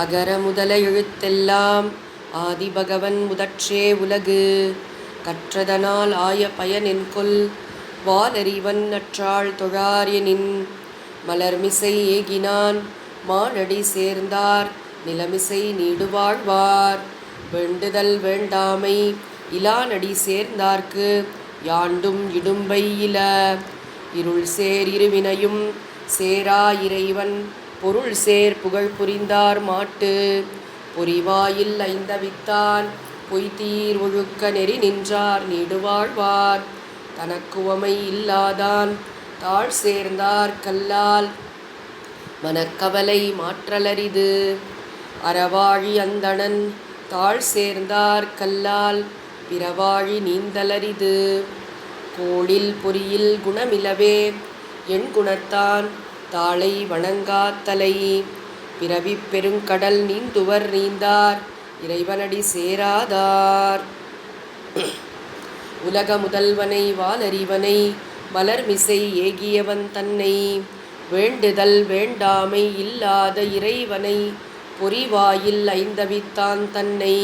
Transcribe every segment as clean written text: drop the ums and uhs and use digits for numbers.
அகர முதல எழுத்தெல்லாம் ஆதிபகவன் முதற்றே உலகு. கற்றதனால் ஆய பயனென்கொல் வாலறிவன் நற்றாள் தொழார்எனின். மலர்மிசை ஏகினான் மானடி சேர்ந்தார் நிலமிசை நீடுவாழ்வார். வேண்டுதல் வேண்டாமை இலானடி சேர்ந்தார்க்கு யாண்டும் இடும்பை இல. இருள் சேர் இருவினையும் சேரா இறைவன் பொருள் சேர் புகழ் புரிந்தார் மாட்டு. பொறிவாயில் ஐந்தவித்தான் பொய்தீர் ஒழுக்க நெறி நின்றார் நீடுவாழ்வார். தனக்குவமை இல்லாதான் தாழ் சேர்ந்தார் கல்லால் மனக்கவலை மாற்றலரிது. அறவாழி அந்தணன் தாழ் சேர்ந்தார் கல்லால் பிறவாழி நீந்தலரிது. கோளில் பொறியில் குணமிலவே என் குணத்தான் தாளை வணங்காத்தலை. பிறவிப் பெருங்கடல் நீந்துவர் நீந்தார் இறைவனடி சேராதார். உலக முதல்வனை வாலறிவனை மலர்மிசை ஏகியவன் தன்னை. வேண்டுதல் வேண்டாமை இல்லாத இறைவனை பொறிவாயில் ஐந்தவித்தான் தன்னை.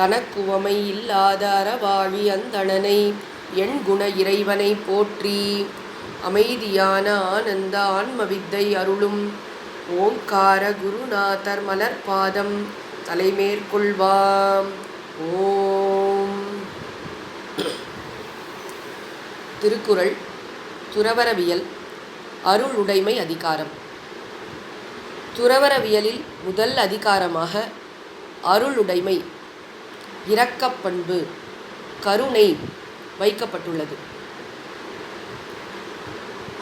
தனக்குவமை இல்லாத அறவாழி அந்தணனை என் குண இறைவனை போற்றி. அமைதியான ஆனந்த ஆன்மவித்தை அருளும் ஓங்கார குருநாதர் மலர்பாதம் தலைமேற்கொள்வாம். ஓம். திருக்குறள் துறவரவியல் அருளுடைமை அதிகாரம். துறவரவியலில் முதல் அதிகாரமாக அருளுடைமை, இரக்கப்பண்பு, கருணை வைக்கப்பட்டுள்ளது.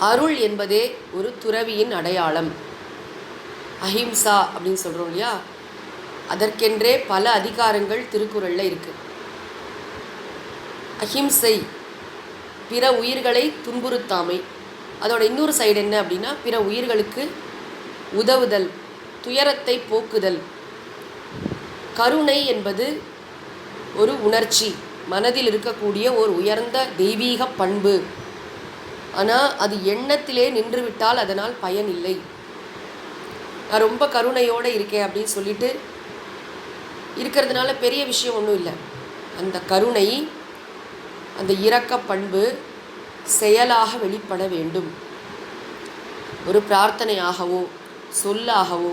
அருள் என்பதே ஒரு துறவியின் அடையாளம். அஹிம்சா அப்படின்னு சொல்கிறோம் இல்லையா, அதற்கென்றே பல அதிகாரங்கள் திருக்குறளில் இருக்குது. அஹிம்சை பிற உயிர்களை துன்புறுத்தாமை. அதோட இன்னொரு சைடு என்ன அப்படின்னா, பிற உயிர்களுக்கு உதவுதல், துயரத்தை போக்குதல். கருணை என்பது ஒரு உணர்ச்சி, மனதில் இருக்கக்கூடிய ஒரு உயர்ந்த தெய்வீக பண்பு. ஆனால் அது எண்ணத்திலே நின்றுவிட்டால் அதனால் பயன் இல்லை. நான் ரொம்ப கருணையோடு இருக்கேன் அப்படின்னு சொல்லிட்டு இருக்கிறதுனால பெரிய விஷயம் ஒன்றும் இல்லை. அந்த கருணை, அந்த இரக்க பண்பு செயலாக வெளிப்பட வேண்டும். ஒரு பிரார்த்தனையாகவோ சொல்லாகவோ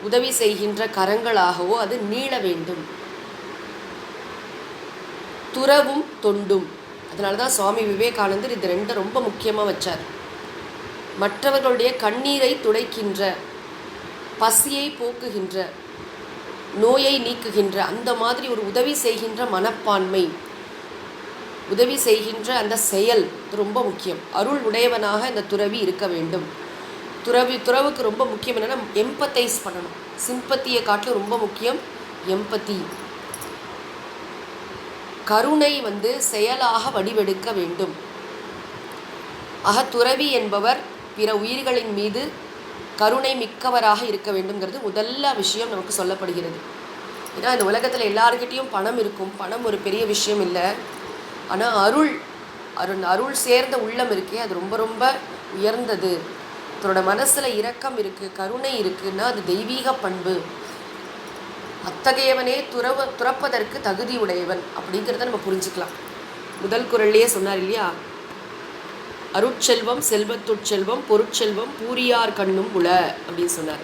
உதவி செய்கின்ற கரங்களாகவோ அது நீள வேண்டும். துறவும் தொண்டும். அதனால தான் சுவாமி விவேகானந்தர் இது ரெண்டை ரொம்ப முக்கியமாக வச்சார். மற்றவர்களுடைய கண்ணீரை துடைக்கின்ற, பசியை போக்குகின்ற, நோயை நீக்குகின்ற அந்த மாதிரி ஒரு உதவி செய்கின்ற மனப்பான்மை, உதவி செய்கின்ற அந்த செயல் ரொம்ப முக்கியம். அருள் உடையவனாக இந்த துறவி இருக்க வேண்டும். துறவுக்கு ரொம்ப முக்கியம் என்னென்னா எம்பத்தைஸ் பண்ணணும். சிம்பத்தியை காட்டிலும் ரொம்ப முக்கியம் எம்பத்தி. கருணை செயலாக வடிவெடுக்க வேண்டும். துறவி என்பவர் பிற உயிர்களின் மீது கருணை மிக்கவராக இருக்க வேண்டும்ங்கிறது முதல்ல விஷயம் நமக்கு சொல்லப்படுகிறது. ஏன்னா இந்த உலகத்தில் எல்லாருக்கிட்டையும் பணம் இருக்கும், பணம் ஒரு பெரிய விஷயம் இல்லை. ஆனால் அருள் சேர்ந்த உள்ளம் இருக்கே, அது ரொம்ப ரொம்ப உயர்ந்தது. அதனோட மனசில் இரக்கம் இருக்குது, கருணை இருக்குன்னா அது தெய்வீக பண்பு. அத்தகையவனே துறப்பதற்கு தகுதி உடையவன் அப்படிங்கிறத நம்ம புரிஞ்சுக்கலாம். முதல் குறள்லேயே சொன்னார் இல்லையா, அருட்செல்வம் செல்வத்துட்செல்வம் பொருட்செல்வம் பூரியார் கண்ணும் உள அப்படின்னு சொன்னார்.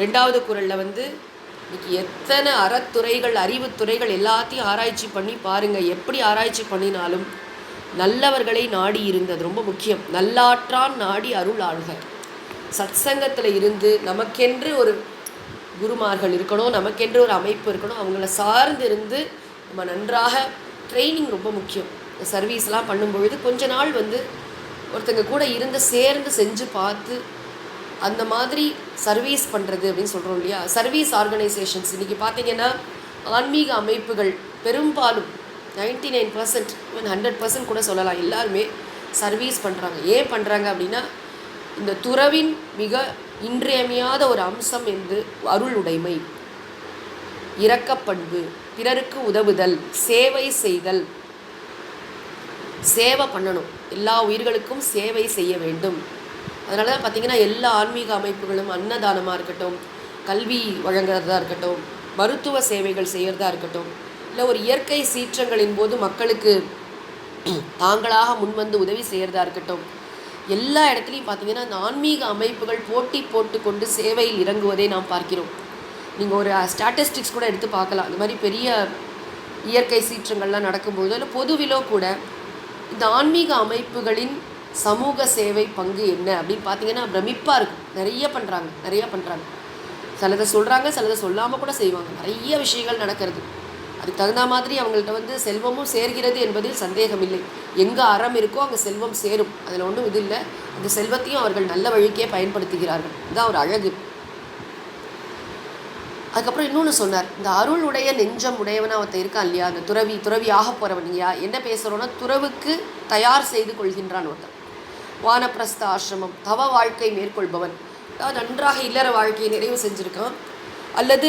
ரெண்டாவது குறளில் இன்னைக்கு எத்தனை அறத்துறைகள், அறிவுத்துறைகள் எல்லாத்தையும் ஆராய்ச்சி பண்ணி பாருங்கள். எப்படி ஆராய்ச்சி பண்ணினாலும் நல்லவர்களை நாடி இருந்தது ரொம்ப முக்கியம். நல்லாற்றான் நாடி அருள் ஆழ்க. சத்சங்கத்தில் இருந்து நமக்கென்று ஒரு குருமார்கள் இருக்கணும், நமக்கென்று ஒரு அமைப்பு இருக்கணும். அவங்கள சார்ந்து இருந்து நம்ம நன்றாக ட்ரைனிங் ரொம்ப முக்கியம். சர்வீஸ்லாம் பண்ணும்பொழுது கொஞ்ச நாள் ஒருத்தங்க கூட இருந்து சேர்ந்து செஞ்சு பார்த்து அந்த மாதிரி சர்வீஸ் பண்ணுறது அப்படின்னு சொல்கிறோம் இல்லையா. சர்வீஸ் ஆர்கனைசேஷன்ஸ் இன்றைக்கி பார்த்திங்கன்னா ஆன்மீக அமைப்புகள் பெரும்பாலும் 99%, 100% கூட சொல்லலாம், எல்லாருமே சர்வீஸ் பண்ணுறாங்க. ஏன் பண்ணுறாங்க அப்படின்னா, இந்த துறவின் மிக இன்றியமையாத ஒரு அம்சம் என்று அருள் உடைமை, இரக்கப்பண்பு, பிறருக்கு உதவுதல், சேவை செய்தல். சேவை பண்ணணும், எல்லா உயிர்களுக்கும் சேவை செய்ய வேண்டும். அதனால தான் பார்த்திங்கன்னா எல்லா ஆன்மீக அமைப்புகளும் அன்னதானமாக இருக்கட்டும், கல்வி வழங்குறதா இருக்கட்டும், மருத்துவ சேவைகள் செய்கிறதா இருக்கட்டும், இல்லை ஒரு இயற்கை சீற்றங்களின் போது மக்களுக்கு தாங்களாக முன்வந்து உதவி செய்கிறதா இருக்கட்டும், எல்லா இடத்துலையும் பார்த்திங்கன்னா இந்த ஆன்மீக அமைப்புகள் போட்டி போட்டு கொண்டு சேவையில் இறங்குவதை நாம் பார்க்கிறோம். நீங்கள் ஒரு ஸ்டாட்டிஸ்டிக்ஸ் கூட எடுத்து பார்க்கலாம். இந்த மாதிரி பெரிய இயற்கை சீற்றங்கள்லாம் நடக்கும்போது இல்லை பொதுவிலோ கூட இந்த ஆன்மீக அமைப்புகளின் சமூக சேவை பங்கு என்ன அப்படின்னு பார்த்தீங்கன்னா பிரமிப்பாக இருக்கும். நிறைய பண்ணுறாங்க. சிலதை சொல்கிறாங்க, சிலதை சொல்லாமல் கூட செய்வாங்க. நிறைய விஷயங்கள் நடக்கிறது. அதுக்கு தகுந்த மாதிரி அவங்கள்ட்ட செல்வமும் சேர்கிறது என்பதில் சந்தேகம் இல்லை. எங்கே அறம் இருக்கோ அங்கே செல்வம் சேரும், அதில் ஒன்றும் இது இல்லை. அந்த செல்வத்தையும் அவர்கள் நல்ல வழிக்கே பயன்படுத்துகிறார்கள். இதுதான் ஒரு அழகு. அதுக்கப்புறம் இன்னொன்று சொன்னார், இந்த அருள் உடைய நெஞ்சம் உடையவனா ஒருத்தன் இருக்கான் இல்லையா, அந்த துறவி ஆக போகிறவன். நீங்கள் என்ன பேசுகிறோன்னா துறவுக்கு தயார் செய்து கொள்கின்றான் ஒருத்தன். வானப்பிரஸ்த ஆசிரமம் தவ வாழ்க்கை மேற்கொள்பவன், அதாவது நன்றாக இல்லற வாழ்க்கையை நிறைவு செஞ்சுருக்கான், அல்லது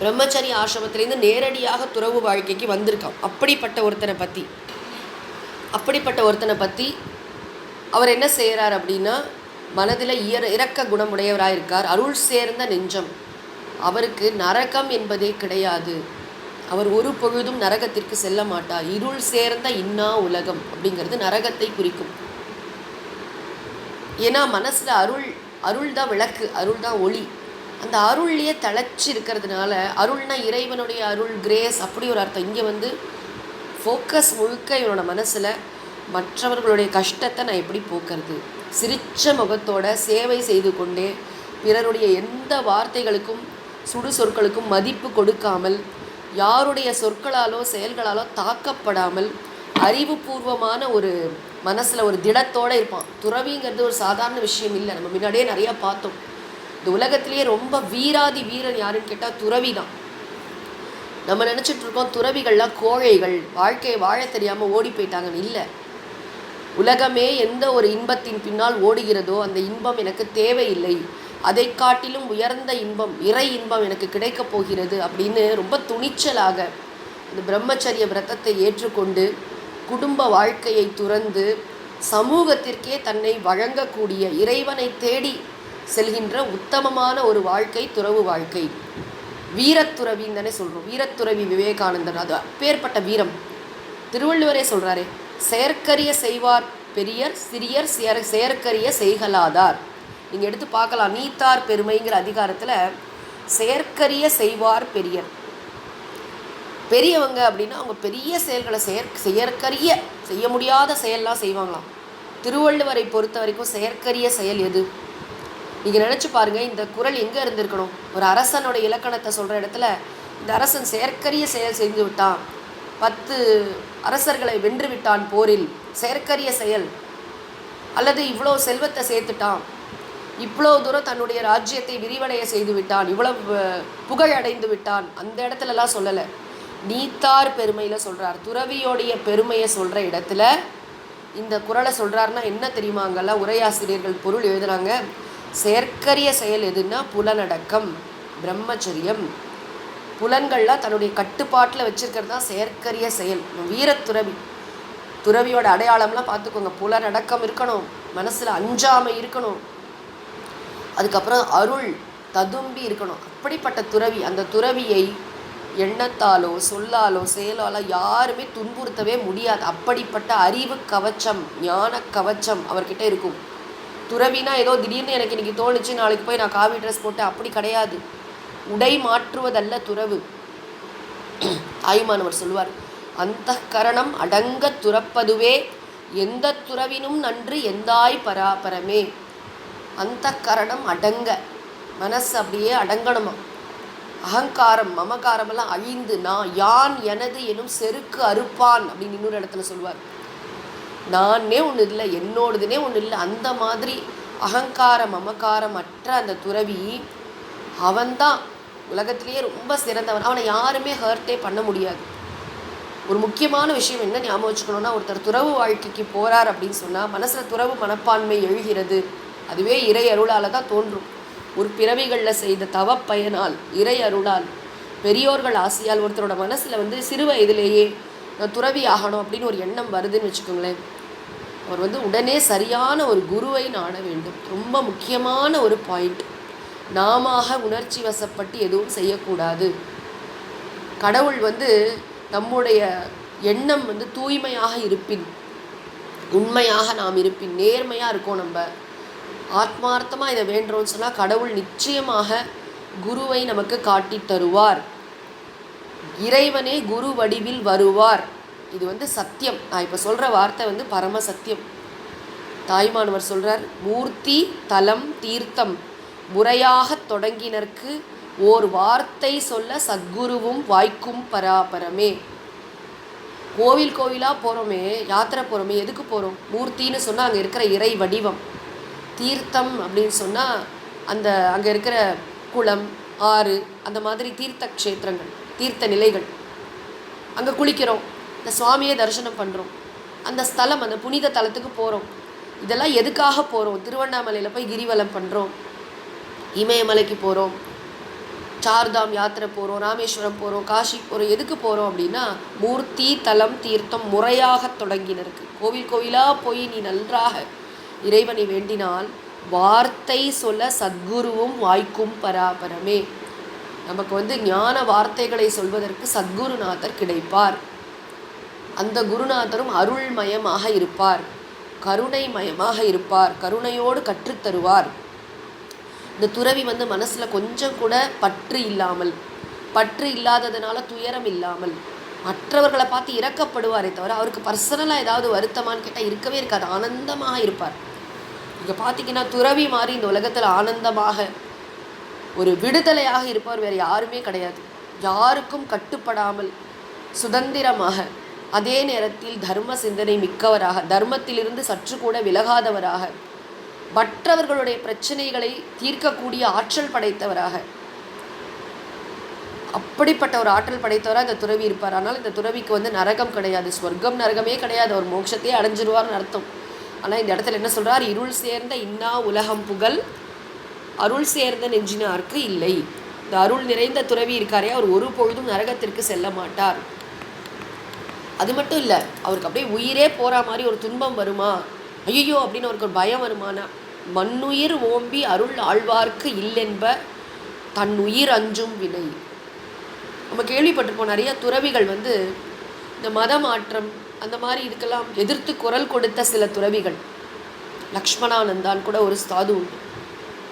பிரம்மச்சரிய ஆசிரமத்திலேருந்து நேரடியாக துறவு வாழ்க்கைக்கு வந்திருக்கான். அப்படிப்பட்ட ஒருத்தனை பற்றி அவர் என்ன செய்கிறார் அப்படின்னா, மனதில் இரக்க குணமுடையவராக இருக்கார். அருள் சேர்ந்த நெஞ்சம், அவருக்கு நரகம் என்பதே கிடையாது. அவர் ஒரு பொழுதும் நரகத்திற்கு செல்ல மாட்டார். இருள் சேர்ந்த இன்னா உலகம் அப்படிங்கிறது நரகத்தை குறிக்கும். ஏன்னா மனசில் அருள் தான் விளக்கு, அருள் தான் ஒளி. அந்த அருள்லேயே தளச்சி இருக்கிறதுனால, அருள்னா இறைவனுடைய அருள், கிரேஸ், அப்படி ஒரு அர்த்தம். இங்கே ஃபோக்கஸ் முழுக்க இவனோட மனசில் மற்றவர்களுடைய கஷ்டத்தை நான் எப்படி போக்குறது, சிரிச்ச முகத்தோட சேவை செய்து கொண்டே பிறருடைய எந்த வார்த்தைகளுக்கும் சுடு சொற்களுக்கும் மதிப்பு கொடுக்காமல், யாருடைய சொற்களாலோ செயல்களாலோ தாக்கப்படாமல், அறிவுபூர்வமான ஒரு மனசில் ஒரு திடத்தோடு இருப்பான். துறவிங்கிறது ஒரு சாதாரண விஷயம் இல்லை. நம்ம முன்னாடியே நிறையா பார்த்தோம். இந்த உலகத்திலேயே ரொம்ப வீரன் யாருன்னு கேட்டால் துறவி தான். நம்ம நினச்சிட்ருக்கோம் துறவிகள்லாம் கோழைகள், வாழ்க்கையை வாழ தெரியாமல் ஓடி போயிட்டாங்கன்னு. இல்லை, உலகமே எந்த ஒரு இன்பத்தின் பின்னால் ஓடுகிறதோ அந்த இன்பம் எனக்கு தேவையில்லை, அதை காட்டிலும் உயர்ந்த இன்பம், இறை இன்பம் எனக்கு கிடைக்கப் போகிறது அப்படின்னு ரொம்ப துணிச்சலாக இந்த பிரம்மச்சரிய விரதத்தை ஏற்றுக்கொண்டு குடும்ப வாழ்க்கையை துறந்து சமூகத்திற்கே தன்னை வழங்கக்கூடிய, இறைவனை தேடி செல்கின்ற உத்தமமான ஒரு வாழ்க்கை துறவு வாழ்க்கை. வீரத்துறவின்னு தானே சொல்கிறோம். வீரத்துறவி விவேகானந்தர், அது அப்பேற்பட்ட வீரம். திருவள்ளுவரே சொல்கிறாரே, செயற்கரிய செய்வார் பெரியர், சிறியர் செயற்கரிய செய்கலாதார். நீங்கள் எடுத்து பார்க்கலாம், நீத்தார் பெருமைங்கிற அதிகாரத்தில் செயற்கரிய செய்வார் பெரியர். பெரியவங்க அப்படின்னா அவங்க பெரிய செயல்களை செயற்கரிய செய்ய முடியாத செயல்லாம் செய்வாங்களாம். திருவள்ளுவரை பொறுத்த வரைக்கும் செயற்கரிய செயல் எது? நீங்கள் நினச்சி பாருங்கள், இந்த குறள் எங்கே இருந்திருக்கணும்? ஒரு அரசனோட இலக்கணத்தை சொல்கிற இடத்துல இந்த அரசன் செயற்கரிய செயல் செஞ்சு விட்டான், 10 அரசர்களை வென்று விட்டான் போரில், செயற்கரிய செயல். அல்லது இவ்வளோ செல்வத்தை சேர்த்துட்டான், இவ்வளோ தூரம் தன்னுடைய ராஜ்யத்தை விரிவடைய செய்து விட்டான், இவ்வளவு புகழ் அடைந்து விட்டான், அந்த இடத்துலலாம் சொல்லலை. நீத்தார் பெருமையில் சொல்கிறார். துறவியோடைய பெருமையை சொல்கிற இடத்துல இந்த குறளை சொல்கிறாருன்னா என்ன தெரியுமா? அங்கெல்லாம் உரையாசிரியர்கள் பொருள் எழுதுகிறாங்க, செயற்கரிய செயல் எதுன்னா புலனடக்கம், பிரம்மச்சரியம். புலன்கள்லாம் தன்னுடைய கட்டுப்பாட்டில் வச்சுருக்கிறது தான் செயற்கரிய செயல். துறவியோட அடையாளம்லாம் பார்த்துக்கோங்க. புலனடக்கம் இருக்கணும், மனசில் அஞ்சாமை இருக்கணும், அதுக்கப்புறம் அருள் ததும்பி இருக்கணும். அப்படிப்பட்ட துறவி, அந்த துறவியை எண்ணத்தாலோ சொல்லாலோ செயலாலோ யாருமே துன்புறுத்தவே முடியாது. அப்படிப்பட்ட அறிவு கவச்சம், ஞான கவச்சம் அவர்கிட்ட இருக்கும். துறவினா ஏதோ திடீர்னு எனக்கு இன்றைக்கி தோணுச்சு நாளைக்கு போய் நான் காவி ட்ரெஸ் போட்டேன் அப்படி கிடையாது. உடை மாற்றுவதல்ல துறவு. தாயுமானவர் சொல்வார், அந்த கரணம் அடங்க துறப்பதுவே எந்த துறவினும் நன்று எந்தாய் பராபரமே. அந்த கரணம் அடங்க, மனசு அப்படியே அடங்கணுமா. அகங்காரம் மமகாரமெல்லாம் அழிந்து நான் யான் எனது எனும் செருக்கு அறுப்பான் அப்படின்னு இன்னொரு இடத்துல சொல்வார். நானே ஒன்று இல்லை, என்னோடதுனே ஒன்று இல்லை. அந்த மாதிரி அகங்கார மமகாரம் அற்ற அந்த துறவி அவன்தான் உலகத்திலேயே ரொம்ப சிறந்தவன். அவனை யாருமே ஹர்ட்டே பண்ண முடியாது. ஒரு முக்கியமான விஷயம் என்ன ஞாபகம் வச்சுக்கணுன்னா, ஒருத்தர் துறவு வாழ்க்கைக்கு போகிறார் அப்படின்னு சொன்னால் மனசில் துறவு மனப்பான்மை எழுகிறது. அதுவே இறை அருளால் தான் தோன்றும். ஒரு பிறவிகளில் செய்த தவப்பயனால், இறை அருளால், பெரியோர்கள் ஆசையால் ஒருத்தரோட மனசில் சிறு வயதிலேயே நான் துறவி ஆகணும் அப்படின்னு ஒரு எண்ணம் வருதுன்னு வச்சுக்கோங்களேன். அவர் உடனே சரியான ஒரு குருவை நாட வேண்டும். ரொம்ப முக்கியமான ஒரு பாயிண்ட். நாம உணர்ச்சி வசப்பட்டு எதுவும் செய்யக்கூடாது. கடவுள் நம்முடைய எண்ணம் தூய்மையாக இருப்பின், உண்மையாக நாம் இருப்பின், நேர்மையாக இருக்கோம், நம்ம ஆத்மார்த்தமாக இதை வேண்டுறோம்னு சொன்னால் கடவுள் நிச்சயமாக குருவை நமக்கு காட்டி தருவார். இறைவனே குரு வடிவில் வருவார். இது சத்தியம். நான் இப்போ சொல்கிற வார்த்தை பரம சத்தியம். தாய்மானவர் சொல்கிறார், மூர்த்தி தலம் தீர்த்தம் முறையாக தொடங்கினர்க்கு ஓர் வார்த்தை சொல்ல சத்குருவும் வாய்க்கும் பராபரமே. கோவில் கோவிலாக போகிறோமே, யாத்திரை போகிறோமே, எதுக்கு போகிறோம்? மூர்த்தின்னு சொன்னால் அங்கே இருக்கிற இறை வடிவம். தீர்த்தம் அப்படின்னு சொன்னால் அங்கே இருக்கிற குளம், ஆறு, அந்த மாதிரி தீர்த்த க்ஷேத்திரங்கள், தீர்த்த நிலைகள். அங்கே குளிக்கிறோம், இந்த சுவாமியை தரிசனம் பண்ணுறோம், அந்த ஸ்தலம், அந்த புனித தலத்துக்கு போகிறோம். இதெல்லாம் எதுக்காக போகிறோம்? திருவண்ணாமலையில் போய் கிரிவலம் பண்ணுறோம், இமயமலைக்கு போகிறோம், சார்தாம் யாத்திரை போகிறோம், ராமேஸ்வரம் போகிறோம், காஷி போகிறோம். எதுக்கு போகிறோம் அப்படின்னா, மூர்த்தி தலம் தீர்த்தம் முறையாக தொடங்கினருக்கு. கோவில் கோவிலாக போய் நீ நன்றாக இறைவனை வேண்டினால் வார்த்தை சொல்ல சத்குருவும் வாய்க்கும் பராபரமே. நமக்கு ஞான வார்த்தைகளை சொல்வதற்கு சத்குருநாதர் கிடைப்பார். அந்த குருநாதரும் அருள்மயமாக இருப்பார், கருணைமயமாக இருப்பார், கருணையோடு கற்றுத்தருவார். இந்த துறவி மனசில் கொஞ்சம் கூட பற்று இல்லாமல், பற்று இல்லாததுனால துயரம் இல்லாமல், மற்றவர்களை பார்த்து இறக்கப்படுவாரே தவிர அவருக்கு பர்சனலாக ஏதாவது வருத்தமானு கேட்டால் இருக்கவே இருக்காது. ஆனந்தமாக இருப்பார். இங்கே பார்த்தீங்கன்னா துறவி மாதிரி இந்த உலகத்தில் ஆனந்தமாக ஒரு விடுதலையாக இருப்பவர் வேறு யாருமே கிடையாது. யாருக்கும் கட்டுப்படாமல் சுதந்திரமாக, அதே நேரத்தில் தர்ம சிந்தனை மிக்கவராக, தர்மத்திலிருந்து சற்று கூட விலகாதவராக, மற்றவர்களுடைய பிரச்சனைகளை தீர்க்கக்கூடிய ஆற்றல் படைத்தவராக, அப்படிப்பட்ட ஒரு ஆற்றல் படைத்தவராக இந்த துறவி இருப்பார். ஆனால் இந்த துறவிக்கு நரகம் கிடையாது, ஸ்வர்க்கம் நரகமே கிடையாது, அவர் மோட்சத்தையே அடைஞ்சிருவார்னு அர்த்தம். ஆனால் இந்த இடத்துல என்ன சொல்கிறார்? இருள் சேர்ந்த இன்னா உலகம் புகழ் அருள் சேர்ந்த நெஞ்சினார்க்கு இல்லை. இந்த அருள் நிறைந்த துறவி இருக்காரே, அவர் ஒரு பொழுதும் நரகத்திற்கு செல்ல மாட்டார். அது மட்டும் இல்லை, அவருக்கு அப்படியே உயிரே போகிற மாதிரி ஒரு துன்பம் வருமா, ஐயோ அப்படின்னு அவருக்கு ஒரு பயம் வருமானா, மண்ணுயிர் ஓம்பி அருள் ஆழ்வார்க்கு இல்லென்ப தன் உயிர் அஞ்சும் வினை. நம்ம கேள்விப்பட்டிருப்போம், நிறைய துறவிகள் இந்த மத மாற்றம் அந்த மாதிரி இதுக்கெல்லாம் எதிர்த்து குரல் கொடுத்த சில துறவிகள். லக்ஷ்மணானந்தான் கூட ஒரு சாது உண்டு,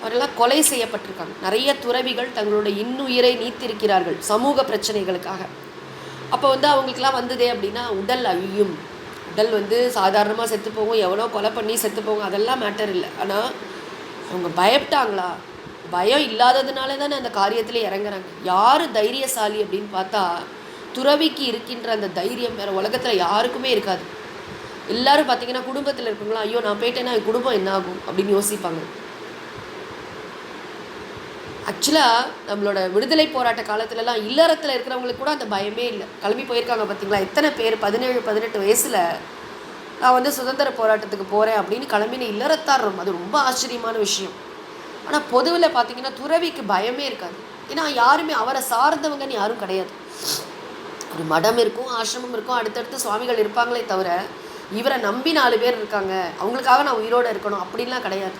அவரெல்லாம் கொலை செய்யப்பட்டிருக்காங்க. நிறைய துறவிகள் தங்களுடைய இன்னுயிரை நீத்திருக்கிறார்கள் சமூக பிரச்சனைகளுக்காக. அப்போ அவங்களுக்கெல்லாம் வந்ததே அப்படின்னா உடல் அழியும், உடல் சாதாரணமாக செத்து போகும், எவனோ கொலை பண்ணி செத்து போகும், அதெல்லாம் மேட்டர் இல்லை. ஆனால் அவங்க பயப்பட்டாங்களா? பயம் இல்லாததுனால தானே அந்த காரியத்தில் இறங்குறாங்க. யார் தைரியசாலி அப்படின்னு பார்த்தா, துறவிக்கு இருக்கின்ற அந்த தைரியம் வேறு உலகத்தில் யாருக்குமே இருக்காது. எல்லோரும் பார்த்திங்கன்னா குடும்பத்தில் இருப்பாங்களா, ஐயோ நான் போயிட்டேன்னா என் குடும்பம் என்ன ஆகும் அப்படின்னு யோசிப்பாங்க. ஆக்சுவலாக நம்மளோட விடுதலை போராட்ட காலத்துலலாம் இல்லறத்தில் இருக்கிறவங்களுக்கு கூட அந்த பயமே இல்லை. கிளம்பி போயிருக்காங்க பார்த்திங்களா, எத்தனை பேர் 17-18 வயசில் நான் சுதந்திர போராட்டத்துக்கு போகிறேன் அப்படின்னு கிளம்பின இல்லறத்தார். அது ரொம்ப ஆச்சரியமான விஷயம். ஆனால் பொதுவில் பார்த்திங்கன்னா துறவிக்கு பயமே இருக்காது. ஏன்னா யாருமே அவரை சார்ந்தவங்கன்னு யாரும் கிடையாது. ஒரு மடம் இருக்கும், ஆசிரமம் இருக்கும், அடுத்தடுத்து சுவாமிகள் இருப்பாங்களே தவிர இவரை நம்பி 4 பேர் இருக்காங்க, அவங்களுக்காக நான் உயிரோடு இருக்கணும் அப்படின்லாம் கிடையாது.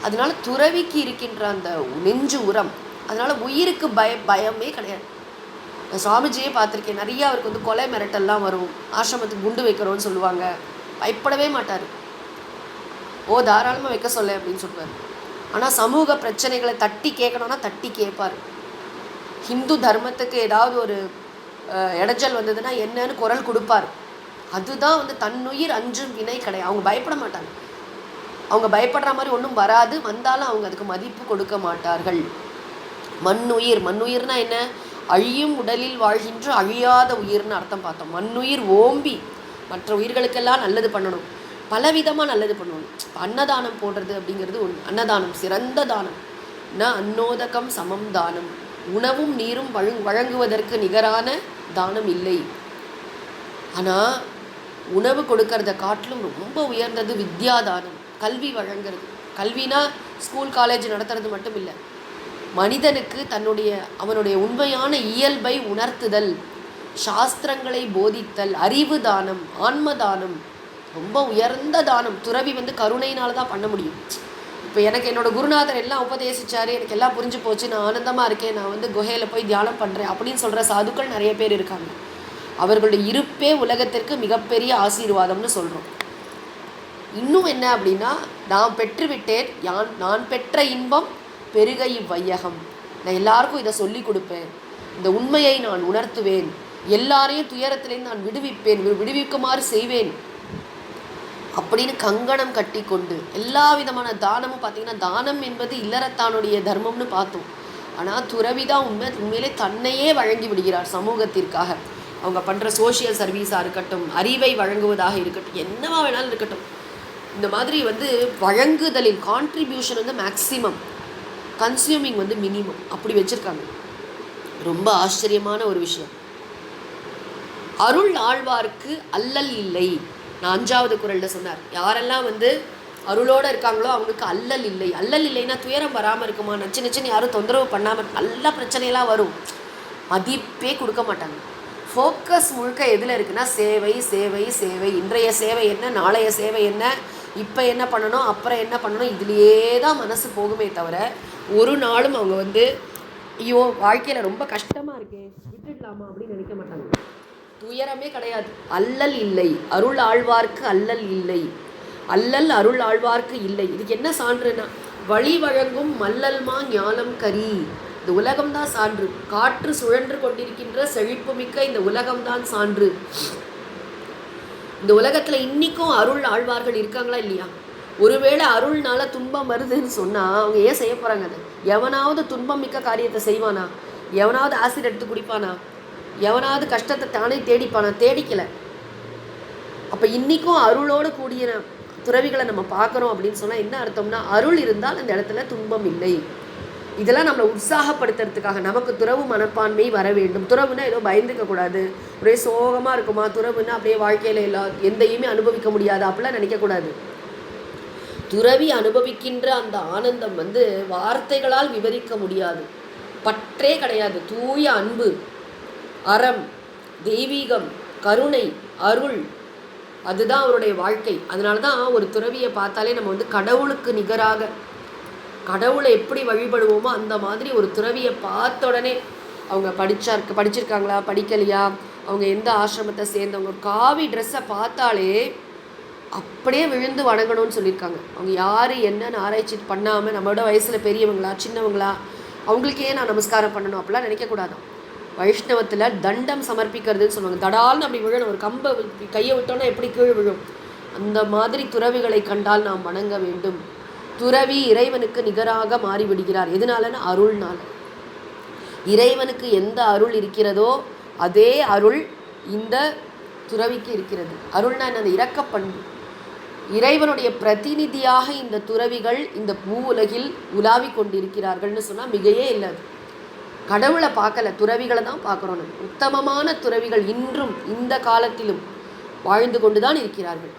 அதனால துறவிக்கு இருக்கின்ற அந்த நெஞ்சு உரம், அதனால் உயிருக்கு பயமே கிடையாது. நான் சுவாமிஜியே பார்த்துருக்கேன், நிறைய அவருக்கு கொலை மிரட்டல்லாம் வரும், ஆசிரமத்துக்கு குண்டு வைக்கிறோன்னு சொல்லுவாங்க, பயப்படவே மாட்டார். ஓ தாராளமாக வைக்க சொல்ல அப்படின்னு சொல்லுவார். ஆனால் சமூக பிரச்சனைகளை தட்டி கேட்கணுன்னா தட்டி கேட்பார். ஹிந்து தர்மத்துக்கு ஏதாவது ஒரு இடைஞ்சல் வந்ததுன்னா என்னன்னு குரல் கொடுப்பார். அதுதான் தன்னுயிர் அஞ்சும் வினை கிடையாது. அவங்க பயப்பட மாட்டாங்க. அவங்க பயப்படுற மாதிரி ஒன்றும் வராது, வந்தாலும் அவங்க அதுக்கு மதிப்பு கொடுக்க மாட்டார்கள். மண்ணுயிர், மண்ணுயிர்னா என்ன? அழியும் உடலில் வாழ்கின்ற அழியாத உயிர்னு அர்த்தம் பார்த்தோம். மண்ணுயிர் ஓம்பி மற்ற உயிர்களுக்கெல்லாம் நல்லது பண்ணணும், பலவிதமாக நல்லது பண்ணணும். அன்னதானம் போடுறது அப்படிங்கிறது ஒன்று. அன்னதானம் சிறந்த தானம். அன்னோதகம் சமம் தானம். உணவும் நீரும் வழங்குவதற்கு நிகரான தானம் இல்லை. ஆனால் உணவு கொடுக்கறத காட்டிலும் ரொம்ப உயர்ந்தது வித்யாதானம், கல்வி வழங்குறது. கல்வினா ஸ்கூல் காலேஜ் நடத்துறது மட்டும் இல்லை, மனிதனுக்கு அவனுடைய உண்மையான இயல்பை உணர்த்துதல், சாஸ்திரங்களை போதித்தல், அறிவு தானம், ஆன்ம தானம், ரொம்ப உயர்ந்த தானம். துறவி கருணையினால தான் பண்ண முடியும். இப்போ எனக்கு என்னோடய குருநாதர் எல்லாம் உபதேசிச்சார், எனக்கு எல்லாம் புரிஞ்சு போச்சு, நான் ஆனந்தமாக இருக்கேன், நான் வந்து குகையில் போய் தியானம் பண்ணுறேன் அப்படின்னு சொல்கிற சாதுக்கள் நிறைய பேர் இருக்காங்க. அவர்களுடைய இருப்பே உலகத்திற்கு மிகப்பெரிய ஆசீர்வாதம்னு சொல்கிறோம். இன்னும் என்ன அப்படின்னா, நான் பெற்றுவிட்டேன், நான் பெற்ற இன்பம் பெருகை வையகம், நான் எல்லாருக்கும் இதை சொல்லி கொடுப்பேன், இந்த உண்மையை நான் உணர்த்துவேன், எல்லாரையும் துயரத்திலேருந்து நான் விடுவிக்குமாறு செய்வேன் அப்படின்னு கங்கணம் கட்டி கொண்டு எல்லா விதமான தானமும் பார்த்திங்கன்னா, தானம் என்பது இல்லறத்தானுடைய தர்மம்னு பார்த்தோம். ஆனால் துறவிதான் உண்மையிலே தன்னையே வழங்கி விடுகிறார் சமூகத்திற்காக. அவங்க பண்ணுற சோஷியல் சர்வீஸாக இருக்கட்டும், அறிவை வழங்குவதாக இருக்கட்டும், என்னவா வேணாலும் இருக்கட்டும், இந்த மாதிரி வந்து வழங்குதலில் கான்ட்ரிபியூஷன் வந்து மேக்ஸிமம், கன்சியூமிங் வந்து மினிமம், அப்படி வச்சுருக்காங்க. ரொம்ப ஆச்சரியமான ஒரு விஷயம். அருள் ஆழ்வார்க்கு அல்லல் இல்லை. நான் 5வது குறளில் சொன்னார், யாரெல்லாம் வந்து அருளோடு இருக்காங்களோ அவங்களுக்கு அல்லல் இல்லை. அல்லல் இல்லைன்னா துயரம் வராமல் இருக்குமா? நச்சுன்னு யாரும் தொந்தரவு பண்ணாமல், நல்ல பிரச்சனையெல்லாம் வரும், மதிப்பே கொடுக்க மாட்டாங்க. ஃபோக்கஸ் முழுக்க எதில் இருக்குன்னா சேவை சேவை சேவை. இன்றைய சேவை என்ன, நாளைய சேவை என்ன, இப்போ என்ன பண்ணணும், அப்புறம் என்ன பண்ணணும், இதுலேயே தான் மனசு போகுமே தவிர ஒரு நாளும் அவங்க வந்து ஐயோ வாழ்க்கையில் ரொம்ப கஷ்டமாக இருக்கே விட்டுடலாமா அப்படின்னு நினைக்க மாட்டாங்க. துயரமே கிடையாது. அல்லல் இல்லை. அருள் ஆழ்வார்க்கு அல்லல் இல்லை. அல்லல் அருள் ஆழ்வார்க்கு இல்லை. இதுக்கு என்ன சான்றுனா, வழி வழங்கும் மல்லல்மா ஞானம் கரி. இந்த உலகம்தான் சான்று. காற்று சுழன்று கொண்டிருக்கின்ற செழிப்புமிக்க இந்த உலகம்தான் சான்று. இந்த உலகத்தில் இன்னிக்கும் அருள் ஆழ்வார்கள் இருக்காங்களா இல்லையா? ஒருவேளை அருள்னால துன்பம் வருதுன்னு சொன்னால் அவங்க ஏன் செய்ய போகிறாங்க? அது எவனாவது துன்பம் மிக்க காரியத்தை செய்வானா? எவனாவது ஆசிட் எடுத்து குடிப்பானா? எவனாவது கஷ்டத்தை தானே தேடிப்பானா? தேடிக்கலை. அப்போ இன்றைக்கும் அருளோடு கூடிய துறவிகளை நம்ம பார்க்குறோம் அப்படின்னு சொன்னால் என்ன அர்த்தம்னா, அருள் இருந்தால் அந்த இடத்துல துன்பம் இல்லை. இதெல்லாம் நம்மளை உற்சாகப்படுத்துறதுக்காக நமக்கு துறவு மனப்பான்மை வர வேண்டும். துறவுன்னா ஏதோ பயந்துக்கக்கூடாது, ஒரே சோகமாக இருக்குமா, துறவுன்னா அப்படியே வாழ்க்கையில் எந்தையுமே அனுபவிக்க முடியாது அப்படிலாம் நினைக்கக்கூடாது. துறவி அனுபவிக்கின்ற அந்த ஆனந்தம் வந்து வார்த்தைகளால் விவரிக்க முடியாது. பற்றே கிடையாது. தூய அன்பு, அறம், தெய்வீகம், கருணை, அருள், அதுதான் அவருடைய வாழ்க்கை. அதனால தான் ஒரு துறவியை பார்த்தாலே நம்ம வந்து கடவுளுக்கு நிகராக, கடவுளை எப்படி வழிபடுவோமோ அந்த மாதிரி ஒரு துறவியை பார்த்த உடனே அவங்க படிச்சிருக்காங்களா படிக்கலையா, அவங்க எந்த ஆசிரமத்தை சேர்ந்தவங்க, ஒரு காவி ட்ரெஸ்ஸை பார்த்தாலே அப்படியே விழுந்து வணங்கணும்னு சொல்லியிருக்காங்க. அவங்க யார் என்னன்னு ஆராய்ச்சி பண்ணாமல் நம்மளோட வயசில் பெரியவங்களா சின்னவங்களா அவங்களுக்கே நான் நமஸ்காரம் பண்ணணும் அப்படிலாம் நினைக்கக்கூடாதான். வைஷ்ணவத்தில் தண்டம் சமர்ப்பிக்கிறதுன்னு சொல்லுவாங்க. தடால்னு அப்படி விழணும். ஒரு கம்பை கையை விட்டோன்னா எப்படி கீழ் விழும், அந்த மாதிரி துறவிகளை கண்டால் நாம் வணங்க வேண்டும். துறவி இறைவனுக்கு நிகராக மாறிவிடுகிறார். எதனாலன்னா அருள்னால. இறைவனுக்கு எந்த அருள் இருக்கிறதோ அதே அருள் இந்த துறவிக்கு இருக்கிறது. அருள்னா என்ன? அந்த இரக்கப்பண்பு. இறைவனுடைய பிரதிநிதியாக இந்த துறவிகள் இந்த பூ உலகில் உலாவி கொண்டிருக்கிறார்கள்னு சொன்னால் மிகையே இல்லை. கடவுளை பார்க்கல, துறவிகளை தான் பார்க்குறோம். நம்ம உத்தமமான துறவிகள் இன்றும் இந்த காலத்திலும் வாழ்ந்து கொண்டு தான் இருக்கிறார்கள்.